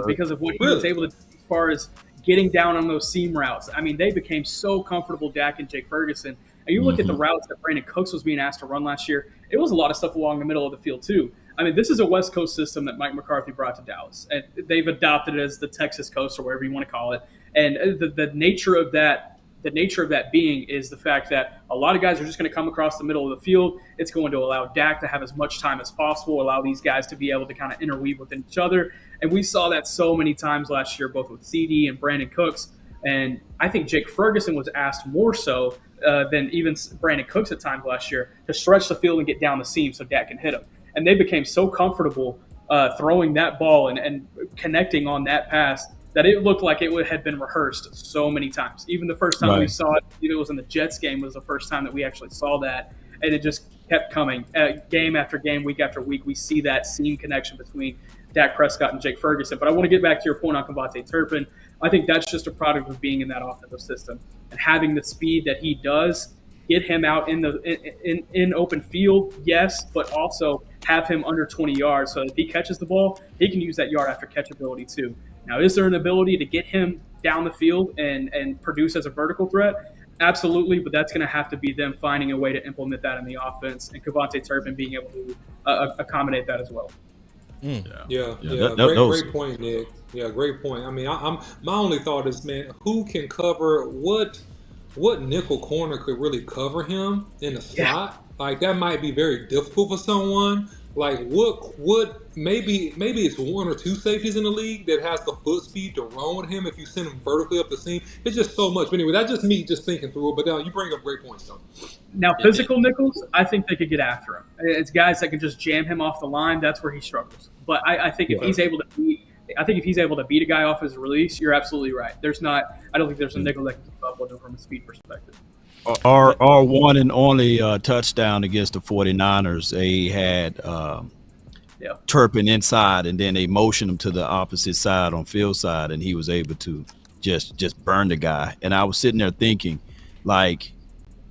Because of what he was able to do as far as getting down on those seam routes. I mean, they became so comfortable, Dak and Jake Ferguson. And you look at the routes that Brandon Cooks was being asked to run last year, it was a lot of stuff along the middle of the field too. I mean, this is a West Coast system that Mike McCarthy brought to Dallas. And they've adopted it as the Texas Coast or whatever you want to call it. And the nature of that being is the fact that a lot of guys are just going to come across the middle of the field. It's going to allow Dak to have as much time as possible, allow these guys to be able to kind of interweave within each other. And we saw that so many times last year, both with CD and Brandon Cooks. And I think Jake Ferguson was asked more so than even Brandon Cooks at times last year to stretch the field and get down the seam so Dak can hit him. And they became so comfortable throwing that ball and connecting on that pass that it looked like it had been rehearsed so many times. Even the first time we saw it, it was in the Jets game, was the first time that we actually saw that. And kept coming. Game after game, week after week, we see that seam connection between Dak Prescott and Jake Ferguson. But I want to get back to your point on KaVontae Turpin. I think that's just a product of being in that offensive system and having the speed that he does. Get him out in open field, yes, but also have him under 20 yards so that if he catches the ball, he can use that yard after catch ability too. Now, is there an ability to get him down the field and produce as a vertical threat? Absolutely, but that's going to have to be them finding a way to implement that in the offense and KaVontae Turpin being able to accommodate that as well. Yeah. Great point, Nick. Yeah, great point. I mean, my only thought is, man, who can cover what nickel corner could really cover him in a slot? Like, that might be very difficult for someone. Like, what maybe it's one or two safeties in the league that has the foot speed to run with him if you send him vertically up the seam. It's just so much. But anyway, that's just me just thinking through it. But you bring up great points, though. Now, physical nickels, I think they could get after him. It's guys that can just jam him off the line. That's where he struggles. But I think if he's able to beat a guy off his release, you're absolutely right. I don't think there's a nickel that can keep up with him from a speed perspective. Our one and only touchdown against the 49ers, they had Turpin inside, and then they motioned him to the opposite side on field side, and he was able to just burn the guy. And I was sitting there thinking, like,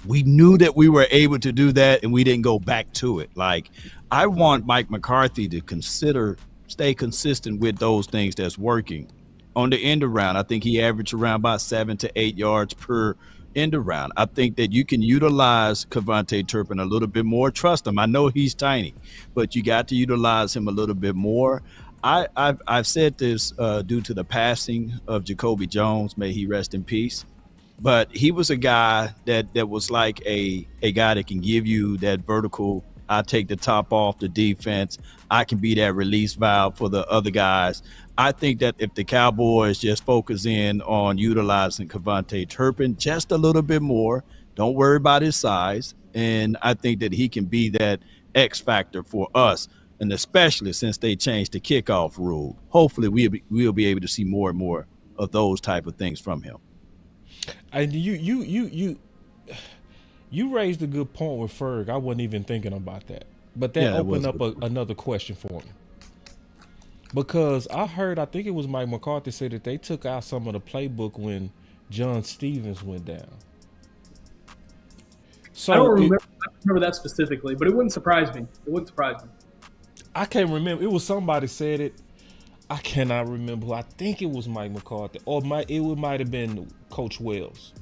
we knew that we were able to do that, and we didn't go back to it. Like, I want Mike McCarthy to stay consistent with those things that's working. On the end around, I think he averaged around about 7 to 8 yards per end around. I think that you can utilize KaVontae Turpin a little bit more. Trust him. I know he's tiny, but you got to utilize him a little bit more. I've said this due to the passing of Jacoby Jones. May he rest in peace. But he was a guy that was like a guy that can give you that vertical. I take the top off the defense. I can be that release valve for the other guys. I think that if the Cowboys just focus in on utilizing KaVontae Turpin just a little bit more, don't worry about his size, and I think that he can be that X factor for us, and especially since they changed the kickoff rule. Hopefully we'll be able to see more and more of those type of things from him. And you raised a good point with Ferg. I wasn't even thinking about that. But that opened up another question for me. Because I think it was Mike McCarthy said that they took out some of the playbook when John Stevens went down. So I don't remember that specifically, but it wouldn't surprise me. I can't remember. It was somebody said it. I cannot remember. I think it was Mike McCarthy, or it might have been Coach Wells.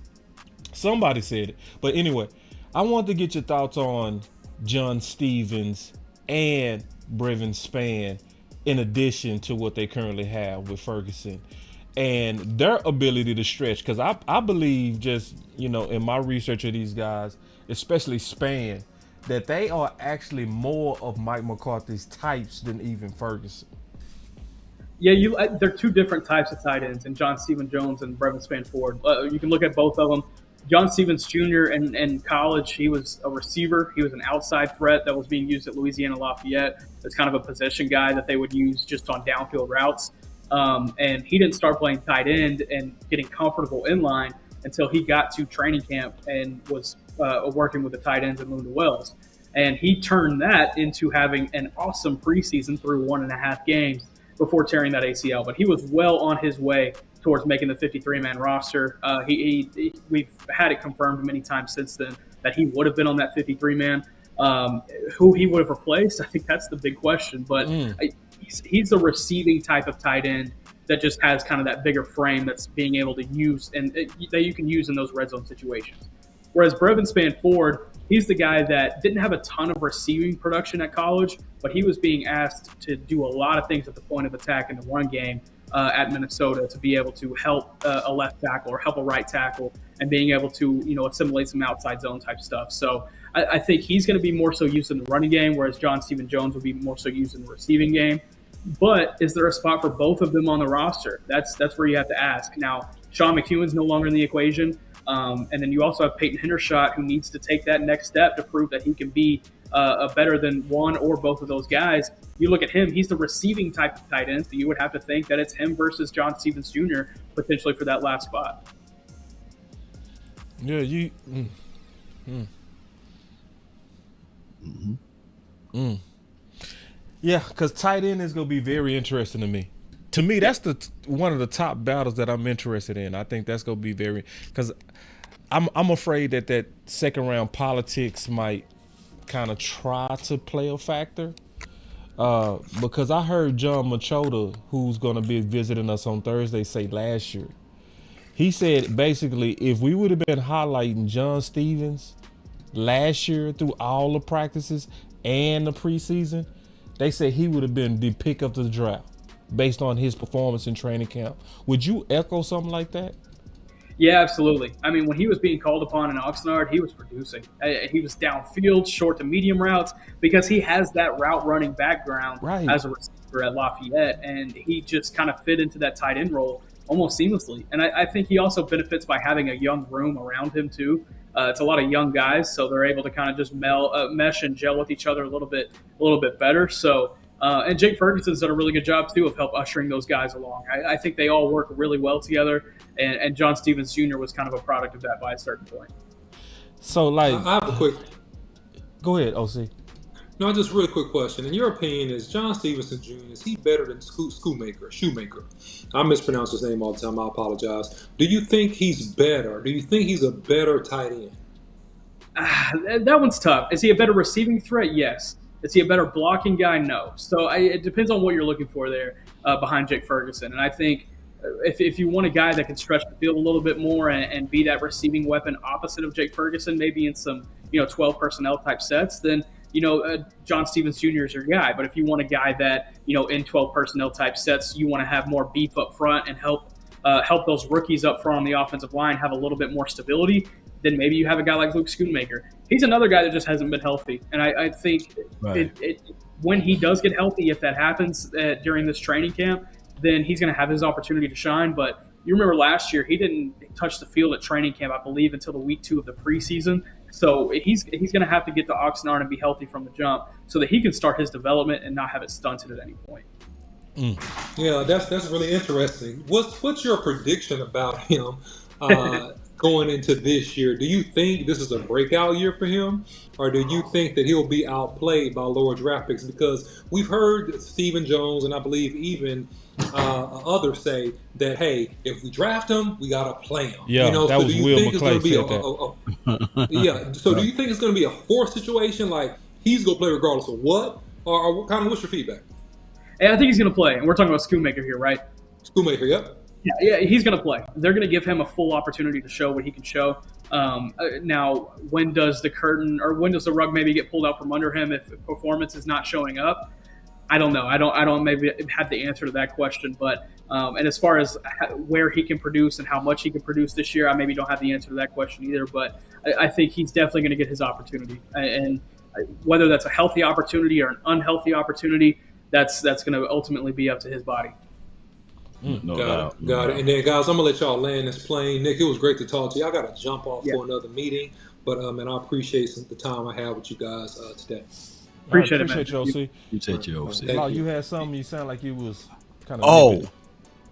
Somebody said it. But anyway, I wanted to get your thoughts on John Stevens and Brevin Spann, in addition to what they currently have with Ferguson and their ability to stretch. Because I believe, just, in my research of these guys, especially Spann, that they are actually more of Mike McCarthy's types than even Ferguson. Yeah, they're two different types of tight ends, and John Stephen Jones and Brevin Spann Ford. You can look at both of them. John Stevens Jr. in college, he was a receiver. He was an outside threat that was being used at Louisiana Lafayette. It's kind of a possession guy that they would use just on downfield routes. And he didn't start playing tight end and getting comfortable in line until he got to training camp and was working with the tight ends at Luna Wells. And he turned that into having an awesome preseason through 1.5 games before tearing that ACL. But he was well on his way towards making the 53-man roster. We've had it confirmed many times since then that he would have been on that 53-man. Who he would have replaced, I think that's the big question. But he's a receiving type of tight end that just has kind of that bigger frame that's being able to use and that you can use in those red zone situations. Whereas Brevin Spann Ford, he's the guy that didn't have a ton of receiving production at college, but he was being asked to do a lot of things at the point of attack in the run game at Minnesota to be able to help a left tackle or help a right tackle and being able to, assimilate some outside zone type stuff. So I think he's going to be more so used in the running game, whereas John Stephen Jones will be more so used in the receiving game. But is there a spot for both of them on the roster? That's where you have to ask. Now, Sean McEwen's no longer in the equation. And then you also have Peyton Hendershot, who needs to take that next step to prove that he can be a better than one or both of those guys. You look at him, he's the receiving type of tight end, so you would have to think that it's him versus John Stevens Jr. potentially for that last spot. Yeah, Yeah, because tight end is going to be very interesting to me. To me, that's one of the top battles that I'm interested in. I think that's going to be because I'm afraid that second round politics might kind of try to play a factor. Because I heard John Machota, who's going to be visiting us on Thursday, say last year. He said basically if we would have been highlighting John Stevens last year through all the practices and the preseason, they said he would have been the pick of the draft based on his performance in training camp. Would you echo something like that? Yeah, absolutely. I mean, when he was being called upon in Oxnard, he was producing. He was downfield, short to medium routes, because he has that route running background as a receiver at Lafayette, and he just kind of fit into that tight end role almost seamlessly. And I think he also benefits by having a young room around him too. It's a lot of young guys, so they're able to kind of just mesh and gel with each other a little bit better. So. And Jake Ferguson's done a really good job, too, of help ushering those guys along. I think they all work really well together, and John Stevens Jr. was kind of a product of that by a certain point. So, like... I have a quick... Go ahead, OC. No, just a really quick question. In your opinion, is John Stevenson Jr., is he better than Shoemaker? I mispronounce his name all the time. I apologize. Do you think he's better? Do you think he's a better tight end? That one's tough. Is he a better receiving threat? Yes. Is he a better blocking guy? No. So it depends on what you're looking for there behind Jake Ferguson. And I think if you want a guy that can stretch the field a little bit more and be that receiving weapon opposite of Jake Ferguson, maybe in some 12 personnel type sets, then John Stevens Jr. is your guy. But if you want a guy that in 12 personnel type sets, you want to have more beef up front and help those rookies up front on the offensive line have a little bit more stability, then maybe you have a guy like Luke Schoonmaker. He's another guy that just hasn't been healthy. And I think when he does get healthy, if that happens during this training camp, then he's going to have his opportunity to shine. But you remember last year, he didn't touch the field at training camp, I believe, until the week 2 of the preseason. So he's going to have to get to Oxnard and be healthy from the jump so that he can start his development and not have it stunted at any point. Yeah, that's really interesting. What's your prediction about him going into this year? Do you think this is a breakout year for him, or do you think that he'll be outplayed by lower draft picks? Because we've heard Stephen Jones and I believe even others say that, hey, if we draft him, we gotta play him. Yeah, that was Will McClay said that. Yeah. So do you think it's going to be a forced situation, like he's going to play regardless of what, or what's your feedback? And I think he's going to play, and we're talking about Schoonmaker here, right? Schoonmaker, yep. Yeah, he's going to play. They're going to give him a full opportunity to show what he can show. Now, when does the rug maybe get pulled out from under him if performance is not showing up? I don't know. I don't maybe have the answer to that question. But and as far as where he can produce and how much he can produce this year, I maybe don't have the answer to that question either. But I think he's definitely going to get his opportunity. And whether that's a healthy opportunity or an unhealthy opportunity, that's going to ultimately be up to his body. No doubt. Got it. And then, guys, I'm going to let y'all land this plane. Nick, it was great to talk to you. I got to jump off for another meeting. But, man, I appreciate the time I had with you guys today. Appreciate it, man. You, OC. Appreciate you, OC. You had something. You sound like you was kind of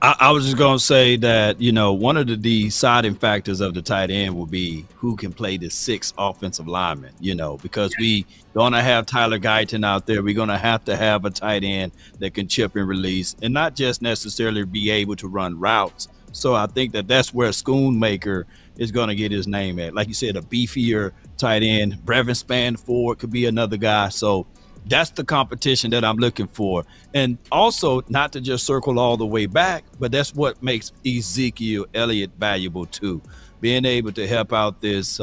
I was just going to say that, one of the deciding factors of the tight end will be who can play the 6 offensive linemen, because we going to have Tyler Guyton out there. We're going to have a tight end that can chip and release and not just necessarily be able to run routes. So I think that's where Schoonmaker is going to get his name at. Like you said, a beefier tight end. Brevin Spanford could be another guy. So that's the competition that I'm looking for. And also, not to just circle all the way back, but that's what makes Ezekiel Elliott valuable too. Being able to help out this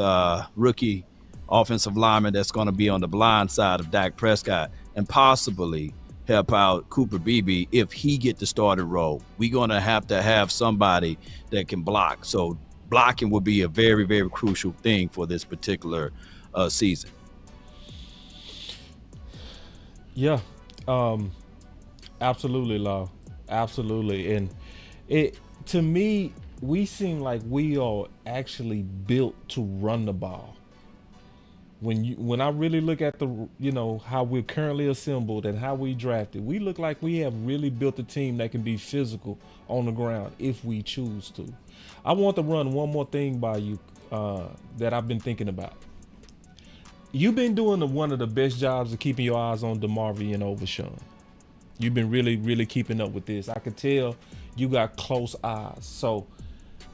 rookie offensive lineman that's going to be on the blind side of Dak Prescott and possibly help out Cooper Beebe if he get the starting role. We're going to have somebody that can block. So blocking will be a very, very crucial thing for this particular season. Yeah, absolutely, Law. Absolutely. And to me, we seem like we are actually built to run the ball. When I really look at how we're currently assembled and how we drafted, we look like we have really built a team that can be physical on the ground if we choose to. I want to run one more thing by you that I've been thinking about. You've been doing one of the best jobs of keeping your eyes on DeMarvion over Sean. You've been really, really keeping up with this. I can tell you got close eyes. So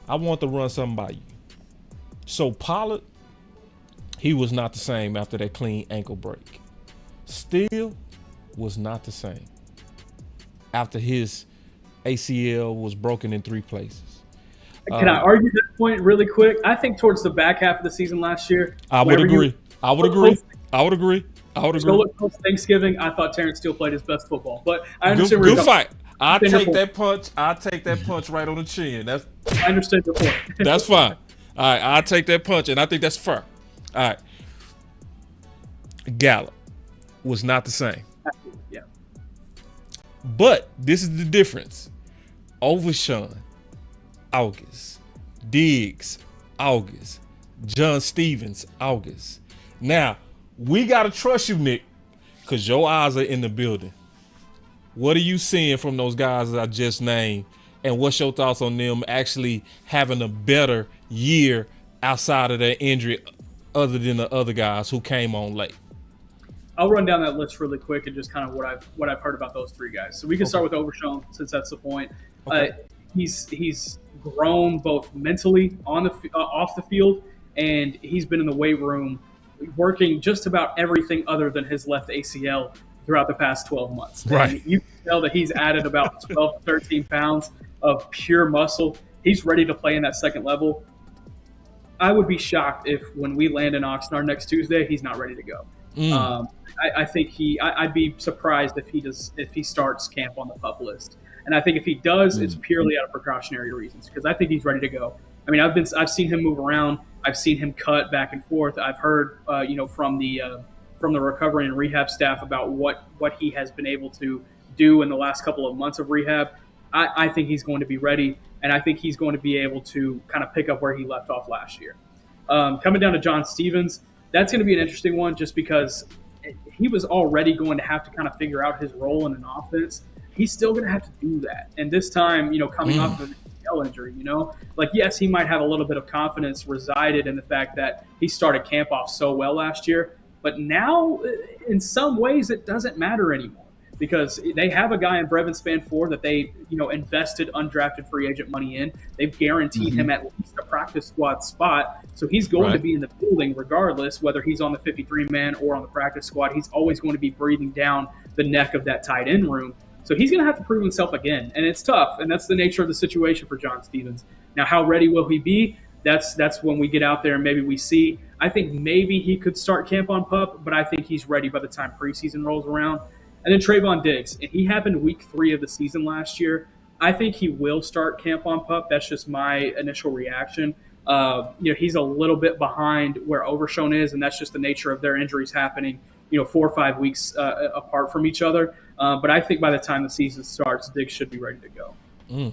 I want to run something by you. So Pollard, he was not the same after that clean ankle break. Still was not the same after his ACL was broken in 3 places. Can I argue that point really quick? I think towards the back half of the season last year, I would agree. Post Thanksgiving, I thought Terrence Steele played his best football, but I understand. Good fight. I take that punch right on the chin. I understand your point. That's fine. All right, I'll take that punch, and I think that's fair. All right. Gallup was not the same. Yeah. But this is the difference. Overshawn, August. Diggs, August. John Stevens, August. Now, we got to trust you, Nick, because your eyes are in the building. What are you seeing from those guys that I just named? And what's your thoughts on them actually having a better year outside of their injury other than the other guys who came on late? I'll run down that list really quick and just kind of what I've heard about those 3 guys. So we can start with Overshawn, since that's the point. Okay. He's grown both mentally on the off the field, and he's been in the weight room working just about everything other than his left ACL throughout the past 12 months. Right. And you can tell that he's added about 12 to 13 pounds of pure muscle. He's ready to play in that second level. I would be shocked if when we land in Oxnard next Tuesday, he's not ready to go. I think I'd be surprised if he starts camp on the PUP list. And I think if he does, it's purely out of precautionary reasons, because I think he's ready to go. I mean, I've seen him move around. I've seen him cut back and forth. I've heard, from the recovery and rehab staff about what he has been able to do in the last couple of months of rehab. I think he's going to be ready, and I think he's going to be able to kind of pick up where he left off last year. Coming down to John Stevens, that's going to be an interesting one, just because he was already going to have to kind of figure out his role in an offense. He's still going to have to do that. And this time, coming off of an ACL injury, yes, he might have a little bit of confidence resided in the fact that he started camp off so well last year. But now, in some ways, it doesn't matter anymore, because they have a guy in Brevin Spanfour that they, invested undrafted free agent money in. They've guaranteed him at least a practice squad spot. So he's going to be in the building regardless, whether he's on the 53-man or on the practice squad. He's always going to be breathing down the neck of that tight end room. So he's going to have to prove himself again. And it's tough, and that's the nature of the situation for John Stevens. Now, how ready will he be? That's when we get out there and maybe we see. I think maybe he could start camp on PUP, but I think he's ready by the time preseason rolls around. And then Trayvon Diggs, and he happened week 3 of the season last year. I think he will start camp on PUP. That's just my initial reaction. He's a little bit behind where Overshawn is, and that's just the nature of their injuries happening, 4 or 5 weeks apart from each other. But I think by the time the season starts, Diggs should be ready to go.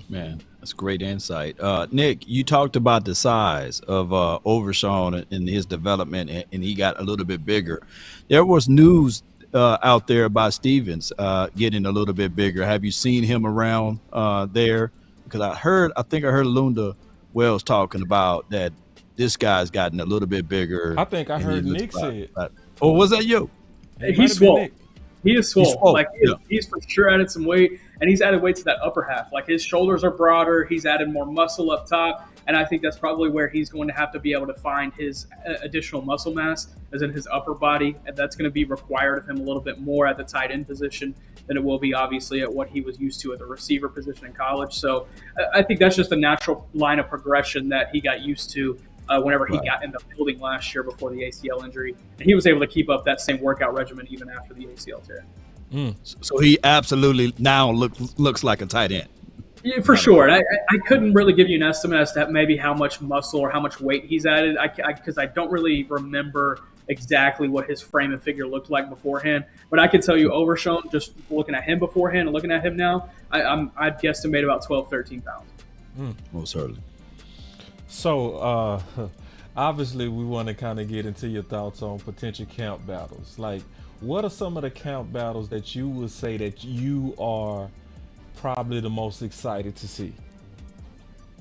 Man, that's great insight. Nick, you talked about the size of Overshawn and his development, and he got a little bit bigger. There was news out there about Stevens getting a little bit bigger. Have you seen him around there? Because I think I heard Lunda Wells talking about that this guy's gotten a little bit bigger. I think I heard Nick say it. Oh, was that you? He's swole. He is swole. He's for sure added some weight, and he's added weight to that upper half. Like, his shoulders are broader. He's added more muscle up top, and I think that's probably where he's going to have to be able to find his additional muscle mass, as in his upper body, and that's going to be required of him a little bit more at the tight end position than it will be, obviously, at what he was used to at the receiver position in college. So I think that's just a natural line of progression that he got used to whenever he got in the building last year before the ACL injury. And he was able to keep up that same workout regimen even after the ACL tear. So he absolutely now looks like a tight end. Yeah, for sure. I couldn't really give you an estimate as to maybe how much muscle or how much weight he's added, because I don't really remember exactly what his frame and figure looked like beforehand. But I can tell you, Overshawn, just looking at him beforehand and looking at him now, I'd guesstimate about 12, 13 pounds. Most certainly. So, obviously, we want to kind of get into your thoughts on potential camp battles. Like, what are some of the camp battles that you would say that you are probably the most excited to see?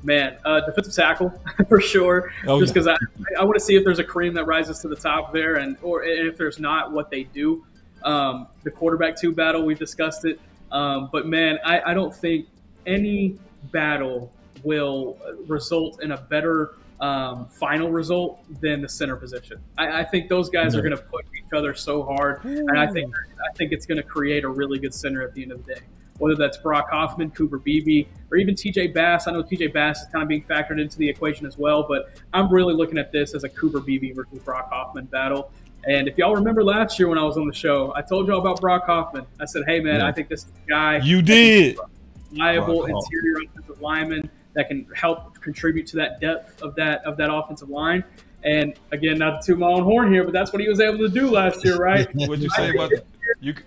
Man, defensive tackle for sure. Just because I want to see if there's a cream that rises to the top there, and if there's not, what they do. The quarterback 2 battle, we've discussed it. But man, I don't think any battle will result in a better final result than the center position. I think those guys are going to push each other so hard, and I think it's going to create a really good center at the end of the day. Whether that's Brock Hoffman, Cooper Beebe, or even TJ Bass. I know TJ Bass is kind of being factored into the equation as well, but I'm really looking at this as a Cooper Beebe versus Brock Hoffman battle. And if y'all remember last year when I was on the show, I told y'all about Brock Hoffman. I said, hey, man, I think this is the guy. You did. Reliable interior offensive lineman that can help contribute to that depth of that offensive line. And again, not to toot my own horn here, but that's what he was able to do last year, right? What'd you say about that?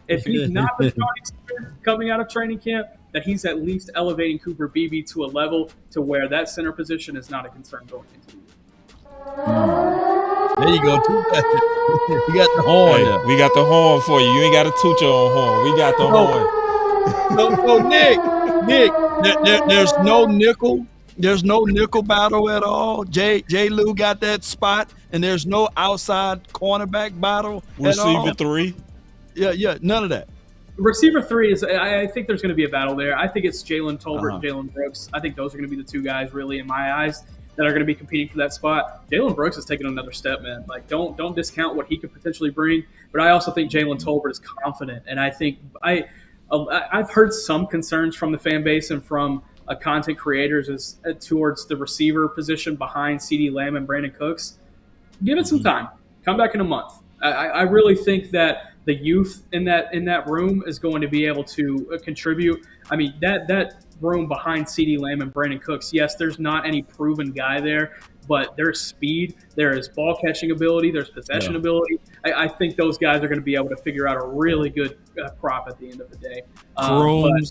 If he's not the starting center coming out of training camp, that he's at least elevating Cooper Beebe to a level to where that center position is not a concern going into the year. There you go. You got the horn. Hey, we got the horn for you. You ain't got to toot your own horn. We got the horn. So Nick, there's no nickel. There's no nickel battle at all. J. Lou got that spot, and there's no outside cornerback battle at all. Receiver 3. Yeah, none of that. Receiver 3 is. I think there's going to be a battle there. I think it's Jalen Tolbert and Jalen Brooks. I think those are going to be the two guys, really, in my eyes, that are going to be competing for that spot. Jalen Brooks is taking another step, man. Like, don't discount what he could potentially bring. But I also think Jalen Tolbert is confident, and I think I've heard some concerns from the fan base and from content creators towards the receiver position behind CeeDee Lamb and Brandon Cooks. Give it some time. Come back in a month. I really think that the youth in that room is going to be able to contribute. I mean, that room behind CeeDee Lamb and Brandon Cooks, yes, there's not any proven guy there, but there's speed, there is ball catching ability, there's possession ability. I think those guys are going to be able to figure out a really good crop at the end of the day.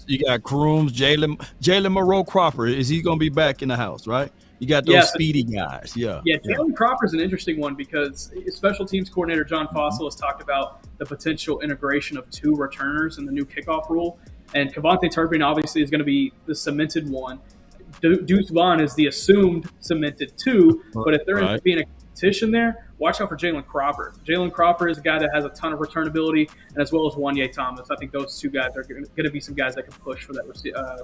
You got Crooms, Jalen Moreau Cropper. Is he going to be back in the house, right? You got those speedy guys. Yeah, Jalen Cropper is an interesting one because special teams coordinator John Fossil has talked about the potential integration of 2 returners in the new kickoff rule. And KaVontae Turpin obviously is going to be the cemented one. Deuce Vaughn is the assumed cemented 2. But if there ends up being a competition there, watch out for Jalen Cropper. Jalen Cropper is a guy that has a ton of return ability, and as well as Wanye Thomas. I think those 2 guys are going to be some guys that can push for that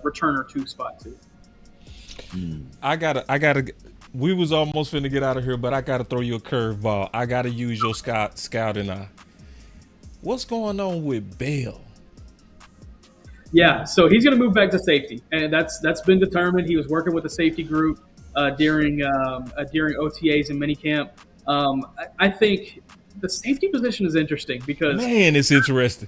returner 2 spot too. I gotta. We was almost finna get out of here, but I gotta throw you a curveball. I gotta use your scouting eye. What's going on with Bell? Yeah, so he's going to move back to safety, and that's been determined. He was working with the safety group during OTAs and minicamp. I think the safety position is interesting because it's interesting.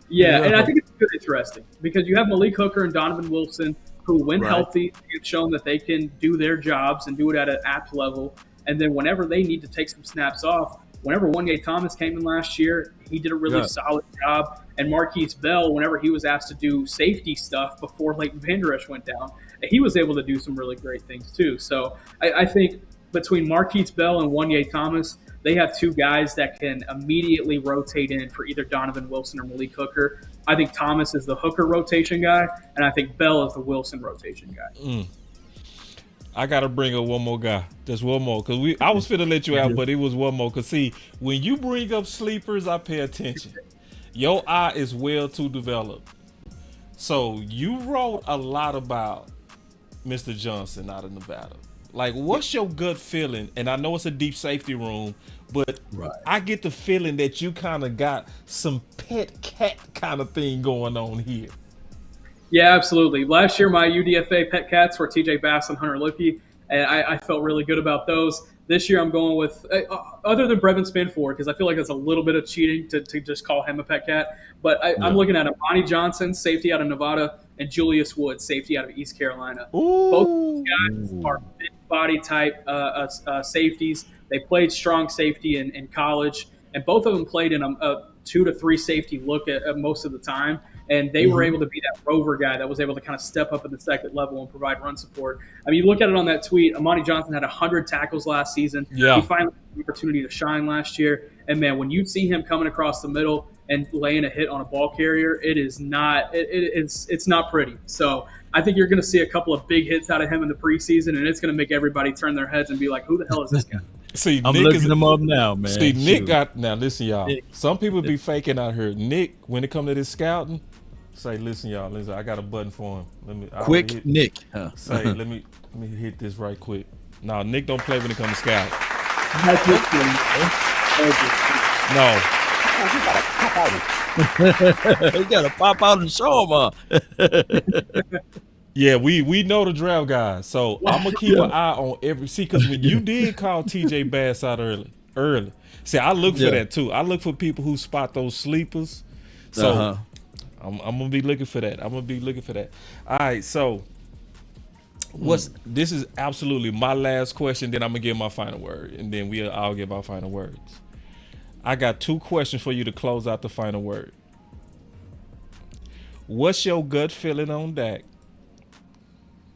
Yeah, and I think it's good interesting because you have Malik Hooker and Donovan Wilson who, when healthy, have shown that they can do their jobs and do it at an apt level. And then whenever they need to take some snaps off, whenever Wanye Thomas came in last year, he did a really solid job. And Marquise Bell, whenever he was asked to do safety stuff before Leighton Vander Esch went down, he was able to do some really great things too. So I think between Marquise Bell and Wanye Thomas, they have 2 guys that can immediately rotate in for either Donovan Wilson or Malik Hooker. I think Thomas is the Hooker rotation guy, and I think Bell is the Wilson rotation guy. I got to bring up one more guy. Just one more. Because I was finna let you out, but it was one more. Because, see, when you bring up sleepers, I pay attention. Your eye is well too developed. So you wrote a lot about Mr. Johnson out of Nevada. Like, what's your gut feeling? And I know it's a deep safety room, but I get the feeling that you kind of got some pet cat kind of thing going on here. Yeah, absolutely. Last year, my UDFA pet cats were TJ Bass and Hunter Luepke, and I felt really good about those. This year, I'm going with, other than Brevin Spanford, because I feel like that's a little bit of cheating to just call him a pet cat. But I'm looking at Amani Johnson, safety out of Nevada, and Julius Wood, safety out of East Carolina. Ooh. Both guys are big body type safeties. They played strong safety in college, and both of them played in a 2 to 3 safety look at most of the time. And they were able to be that rover guy that was able to kind of step up at the second level and provide run support. I mean, you look at it on that tweet, Amani Johnson had 100 tackles last season. Yeah. He finally had the opportunity to shine last year. And, man, when you see him coming across the middle and laying a hit on a ball carrier, it's not pretty. So I think you're going to see a couple of big hits out of him in the preseason, and it's going to make everybody turn their heads and be like, who the hell is this guy? See, I'm looking him up now, man. See, Nick got – now, listen, y'all. Some people be faking out here. Nick, when it comes to this scouting, Say, listen, y'all. Listen, I got a button for him. Quick Nick. Say, let me hit this right quick. No, Nick don't play when it comes to scout. No. You gotta pop out and show him. Yeah, we know the draft guys, so I'm gonna keep an eye on because when you did call TJ Bass out early. See, I look for that too. I look for people who spot those sleepers. So I'm gonna be looking for that. All right, so this is absolutely my last question. Then I'm gonna give my final word, and then I'll give our final words. I got 2 questions for you to close out the final word. What's your gut feeling on Dak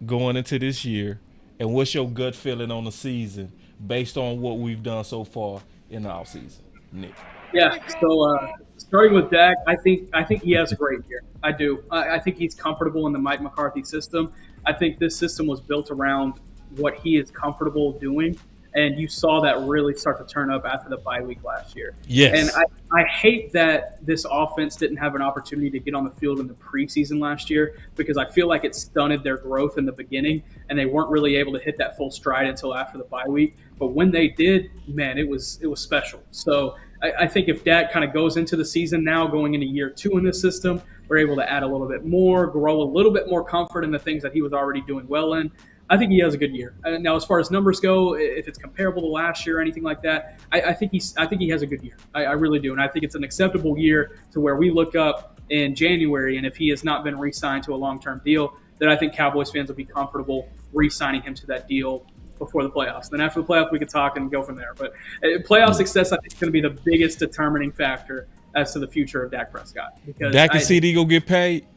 going into this year, and what's your gut feeling on the season based on what we've done so far in the offseason, Nick? Yeah, so starting with Dak, I think he has a great year. I do. I think he's comfortable in the Mike McCarthy system. I think this system was built around what he is comfortable doing, and you saw that really start to turn up after the bye week last year. Yes. And I hate that this offense didn't have an opportunity to get on the field in the preseason last year, because I feel like it stunted their growth in the beginning, and they weren't really able to hit that full stride until after the bye week. But when they did, man, it was special. So I think if Dak kind of goes into the season now, going into year 2 in this system, we're able to add a little bit more, grow a little bit more comfort in the things that he was already doing well in. I think he has a good year. Now, as far as numbers go, if it's comparable to last year or anything like that, I think he has a good year. I really do, and I think it's an acceptable year to where we look up in January, and if he has not been re-signed to a long-term deal, then I think Cowboys fans will be comfortable re-signing him to that deal before the playoffs. Then after the playoffs, we could talk and go from there. But playoff success, I think, is going to be the biggest determining factor as to the future of Dak Prescott. Because Dak and CD go get paid?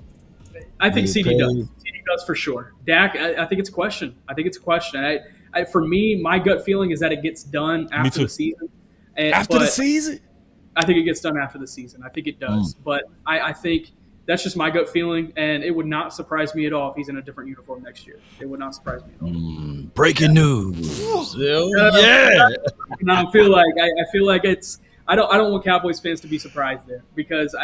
I think CD does. CD does for sure. Dak, I think it's a question. For me, my gut feeling is that it gets done after the season. After the season? I think it gets done after the season. I think it does. But I think that's just my gut feeling, and it would not surprise me at all if he's in a different uniform next year. It would not surprise me at all. Breaking news. Yeah. And I feel like it's – I don't want Cowboys fans to be surprised there, because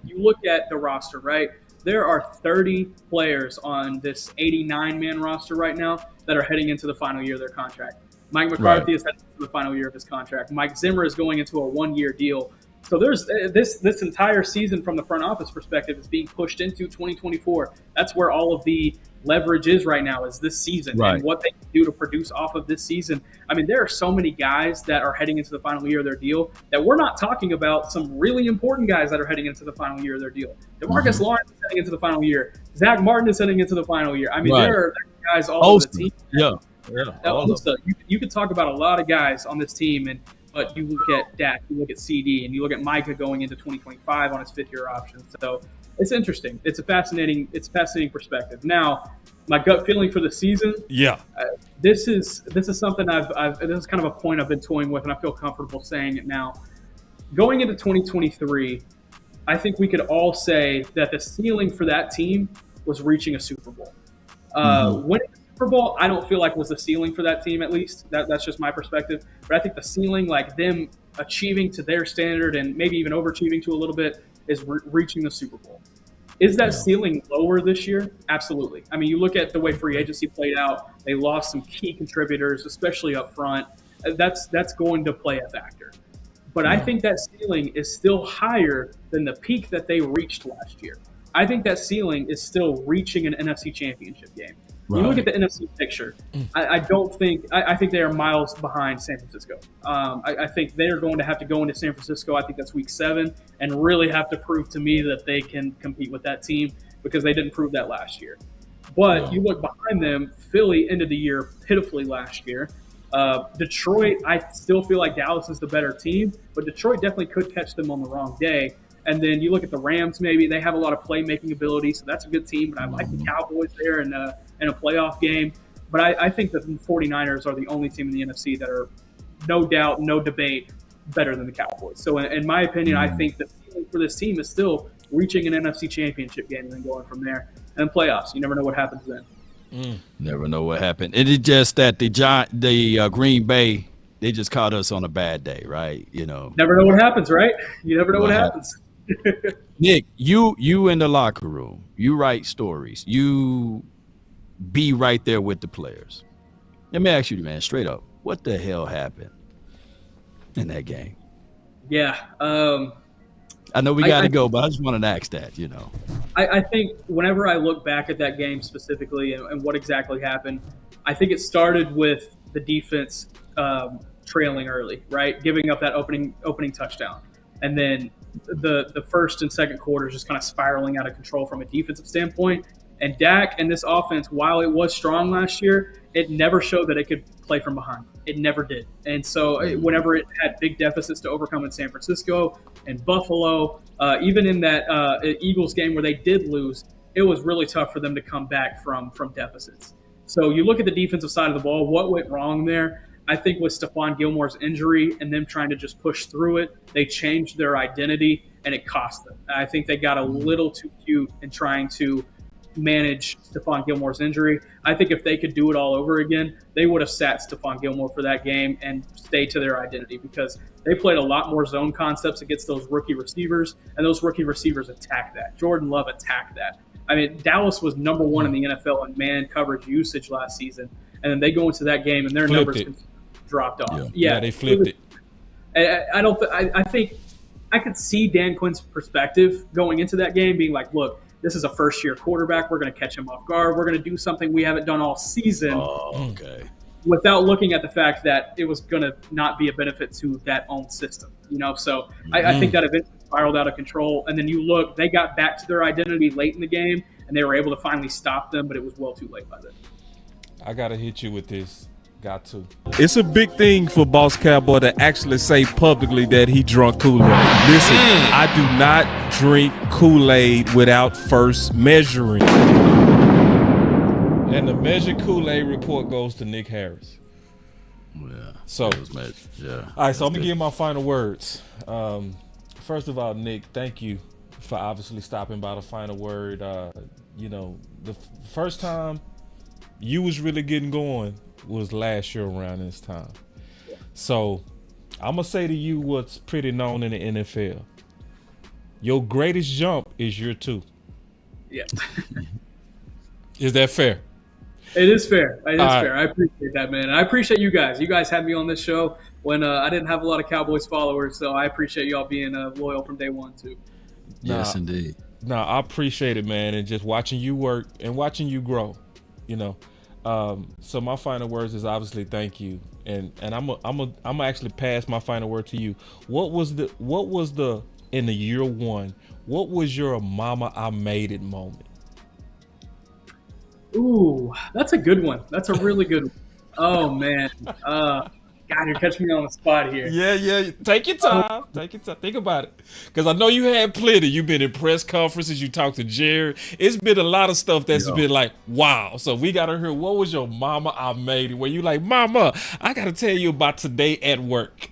you look at the roster, right? There are 30 players on this 89-man roster right now that are heading into the final year of their contract. Mike McCarthy is heading into the final year of his contract. Mike Zimmer is going into a 1-year deal. So there's this entire season from the front office perspective is being pushed into 2024. That's where all of the leverage is right now, is this season and what they can do to produce off of this season. I mean, there are so many guys that are heading into the final year of their deal that we're not talking about some really important guys that are heading into the final year of their deal. DeMarcus Lawrence is heading into the final year. Zach Martin is heading into the final year. I mean, there are guys all over the team. You could talk about a lot of guys on this team, but you look at Dak, you look at CD, and you look at Micah going into 2025 on his 5th-year option. So it's interesting. It's a fascinating perspective. Now, my gut feeling for the season. Yeah. This is something this is kind of a point I've been toying with, and I feel comfortable saying it now. Going into 2023, I think we could all say that the ceiling for that team was reaching a Super Bowl. Winning the Super Bowl, I don't feel like was the ceiling for that team, at least. That's just my perspective. But I think the ceiling, like them achieving to their standard and maybe even overachieving to a little bit, is reaching the Super Bowl. Is that ceiling lower this year? Absolutely. I mean, you look at the way free agency played out. They lost some key contributors, especially up front. That's going to play a factor. But I think that ceiling is still higher than the peak that they reached last year. I think that ceiling is still reaching an NFC Championship game. When you look at the NFC picture, I think they are miles behind San Francisco. I think they are going to have to go into San Francisco, I think that's week 7, and really have to prove to me that they can compete with that team, because they didn't prove that last year. But you look behind them, Philly ended the year pitifully last year. Detroit, I still feel like Dallas is the better team, but Detroit definitely could catch them on the wrong day. And then you look at the Rams, maybe they have a lot of playmaking ability, so that's a good team. But I like the Cowboys there in a playoff game. But I think that the 49ers are the only team in the NFC that are, no doubt, no debate, better than the Cowboys. So in my opinion, I think the ceiling for this team is still reaching an NFC Championship game and then going from there. And playoffs, you never know what happens then. Never know what happened. It is just that the Green Bay, they just caught us on a bad day, right? You know. Never know what happens, right? You never know what happens. Nick, you in the locker room, you write stories, you be right there with the players. Let me ask you, man, straight up, what the hell happened in that game? Yeah. I know we got to go, but I just wanted to ask that, you know. I think whenever I look back at that game specifically and what exactly happened, I think it started with the defense trailing early, right? Giving up that opening touchdown. And then the first and second quarters just kind of spiraling out of control from a defensive standpoint. And Dak and this offense, while it was strong last year, it never showed that it could play from behind. It never did. And so whenever it had big deficits to overcome in San Francisco and Buffalo, even in that Eagles game where they did lose, it was really tough for them to come back from deficits. So you look at the defensive side of the ball, what went wrong there? I think with Stephon Gilmore's injury and them trying to just push through it, they changed their identity and it cost them. I think they got a little too cute in trying to manage Stephon Gilmore's injury. I think if they could do it all over again, they would have sat Stephon Gilmore for that game and stayed to their identity because they played a lot more zone concepts against those rookie receivers, and those rookie receivers attacked that. Jordan Love attacked that. I mean, Dallas was number one in the NFL in man coverage usage last season, and then they go into that game and their numbers dropped off. Yeah, they flipped it. I think I could see Dan Quinn's perspective going into that game being like, look, this is a first-year quarterback. We're going to catch him off guard. We're going to do something we haven't done all season. Without looking at the fact that it was going to not be a benefit to that own system, you know. So I think that eventually spiraled out of control. And then you look, they got back to their identity late in the game, and they were able to finally stop them, but it was well too late by then. I got to hit you with this. Got to. It's a big thing for Boss Cowboy to actually say publicly that he drunk Kool-Aid. Listen, I do not drink Kool-Aid without first measuring. And the measured Kool-Aid report goes to Nick Harris. Yeah. So, yeah. All right, so I'm going to give my final words. First of all, Nick, thank you for obviously stopping by the final word. You know, the first time you was really getting going was last year around this time. So I'm gonna say to you what's pretty known in the NFL. Your greatest jump is year 2. Yeah. Is that fair? It is fair. It is fair. I appreciate that, man. I appreciate you guys. You guys had me on this show when I didn't have a lot of Cowboys followers, so I appreciate y'all being loyal from day one too. Yes, indeed. No, I appreciate it, man, and just watching you work and watching you grow, you know. So my final words is obviously thank you, and I'm actually pass my final word to you. What was the in the year 1? What was your mama I made it moment? Ooh, that's a good one. That's a really good one. Oh man, God, you're catching me on the spot here. Yeah. Take your time. Take your time. Think about it. Because I know you had plenty. You've been in press conferences. You talked to Jared. It's been a lot of stuff that's been like, wow. So we got to hear, what was your mama I made it? Where you like, mama, I got to tell you about today at work.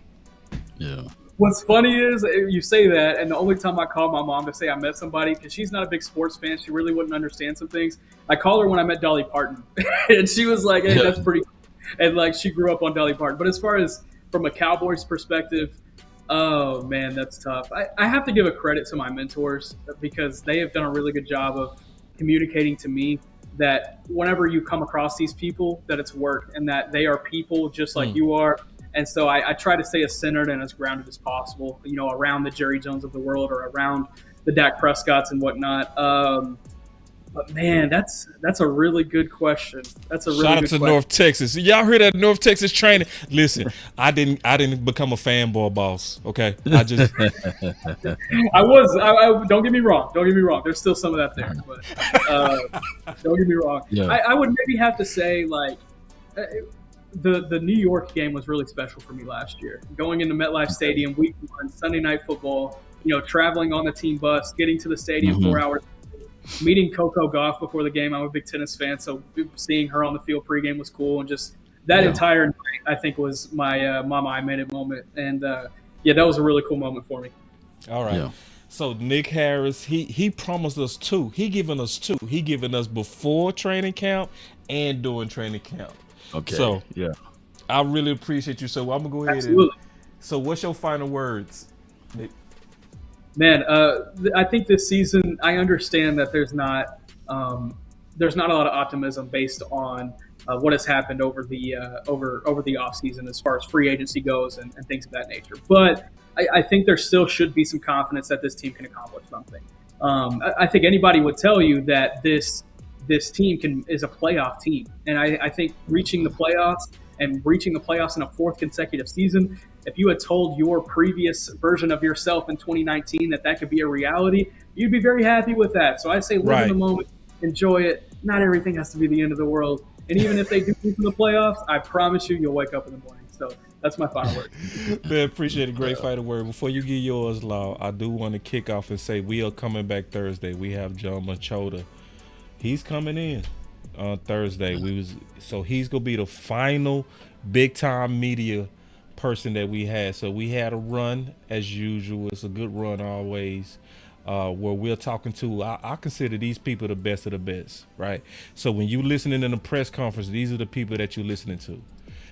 Yeah. What's funny is you say that, and the only time I call my mom to say I met somebody, because she's not a big sports fan, she really wouldn't understand some things. I call her when I met Dolly Parton, and she was like, hey, that's pretty cool. And like she grew up on Dolly Parton. But as far as from a Cowboys perspective, oh man, that's tough. I have to give a credit to my mentors because they have done a really good job of communicating to me that whenever you come across these people, that it's work and that they are people just like you are. And so I try to stay as centered and as grounded as possible, you know, around the Jerry Jones of the world or around the Dak Prescotts and whatnot. But man, that's a really good question. That's a really Shout out good to question. North Texas. Y'all heard that North Texas training? Listen, I didn't become a fanboy, boss. Okay, I just I was. Don't get me wrong. Don't get me wrong. There's still some of that there, but don't get me wrong. Yeah. I would maybe have to say like the New York game was really special for me last year. Going into MetLife Stadium, Week 1, Sunday Night Football. You know, traveling on the team bus, getting to the stadium 4 hours. Meeting Coco Gauff before the game. I'm a big tennis fan, so seeing her on the field pregame was cool. And just that entire night, I think, was my Mama I Made It moment. And, that was a really cool moment for me. All right. Yeah. So Nick Harris, he promised us 2. He given us 2. He given us before training camp and during training camp. Okay. So I really appreciate you. So I'm going to go ahead. So what's your final words, Nick? Man, I think this season, I understand that there's not a lot of optimism based on what has happened over the offseason as far as free agency goes and things of that nature. But I think there still should be some confidence that this team can accomplish something. I think anybody would tell you that this team is a playoff team, and I think reaching the playoffs in a fourth consecutive season. If you had told your previous version of yourself in 2019 that could be a reality, you'd be very happy with that. So I say live in the moment, enjoy it. Not everything has to be the end of the world. And even if they do get to the playoffs, I promise you'll wake up in the morning. So that's my final word. Man, appreciate a great fighter word. Before you get yours, Law, I do want to kick off and say we are coming back Thursday. We have John Machota. He's coming in on Thursday. So he's gonna be the final big time media person that we had. So we had a run as usual. It's a good run always, where we're talking to, I consider these people the best of the best, right? So when you listening in the press conference, these are the people that you're listening to.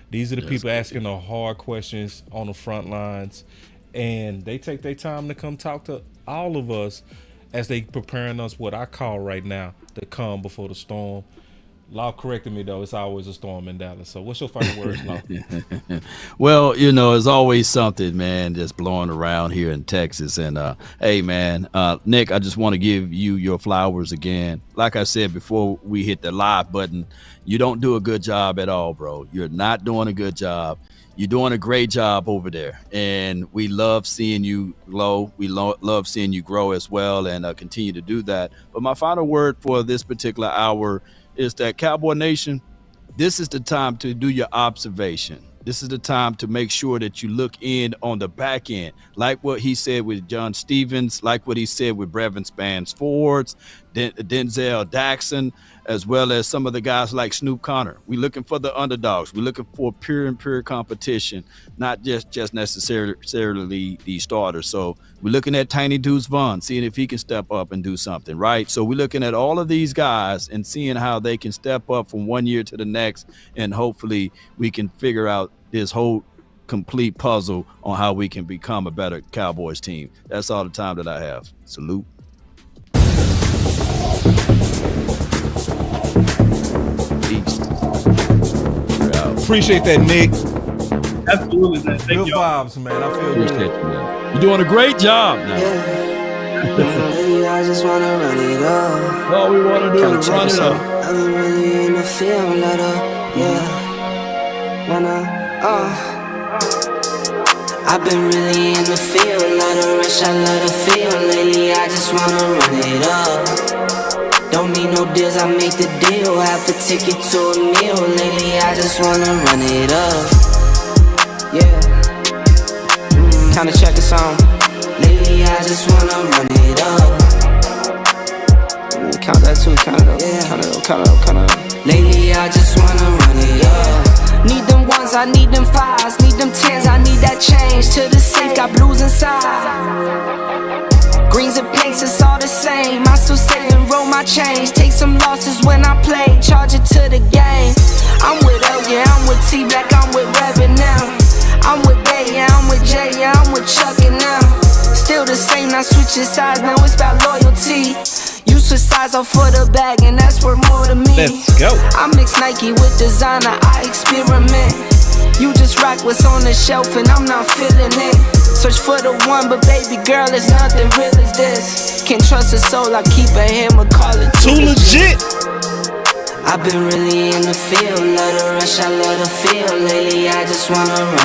These are the people asking the hard questions on the front lines, and they take their time to come talk to all of us as they preparing us what I call right now the calm before the storm. Law corrected me though, it's always a storm in Dallas. So what's your final words, Law? Well, it's always something, man, just blowing around here in Texas. And hey, man, Nick, I just want to give you your flowers again. Like I said before we hit the live button, you don't do a good job at all, bro. You're not doing a good job. You're doing a great job over there, and we love seeing you glow. We love seeing you grow as well, and continue to do that. But my final word for this particular hour is that Cowboy Nation, this is the time to do your observation. This is the time to make sure that you look in on the back end, like what he said with John Stevens, like what he said with Brevin Spans-Fords, Denzel Daxon, as well as some of the guys like Snoop Connor. We're looking for the underdogs. We're looking for pure competition, not just necessarily the starters. So we're looking at Tiny Deuce Vaughn, seeing if he can step up and do something, right? So we're looking at all of these guys and seeing how they can step up from one year to the next, and hopefully we can figure out this whole complete puzzle on how we can become a better Cowboys team. That's all the time that I have. Salute. Peace. Appreciate that, Nick. Absolutely, man. Thank Good you. vibes, man. I feel Appreciate good. you, man. You're doing a great job now. I just wanna run it up. All we want to do is run it up. I've been really in the field, let up, I've been really in the field, let her rush, I let her feel. Lately, I just wanna run it up. Don't need no deals, I make the deal. Half a ticket to a meal. Lately, I just wanna run it up. Kinda check the song. Lately, I just wanna run it up. Count that too, count it up, count it up. Lately, I just wanna run it up. Need them ones, I need them fives, need them tens, I need that change. To the safe, got blues inside. Greens and pinks, it's all the same. I still save and roll my change. Take some losses when I play, charge it to the game. I'm with L, yeah, I'm with T Black, I'm with Reverend now. I'm with Bay, yeah, I'm with Jay, yeah, I'm with Chuck and now. Still the same, not switching sides, now it's about loyalty. You switch sides off for the bag, and that's worth more to me. Let's go. I mix Nike with designer, I experiment. You just rock what's on the shelf, and I'm not feeling it. Search for the one, but baby girl, it's nothing real as this. Can't trust a soul, I keep a hammer, call it Too legit. I've been really in the field, let her rush, I let her feel. Lately, I just wanna run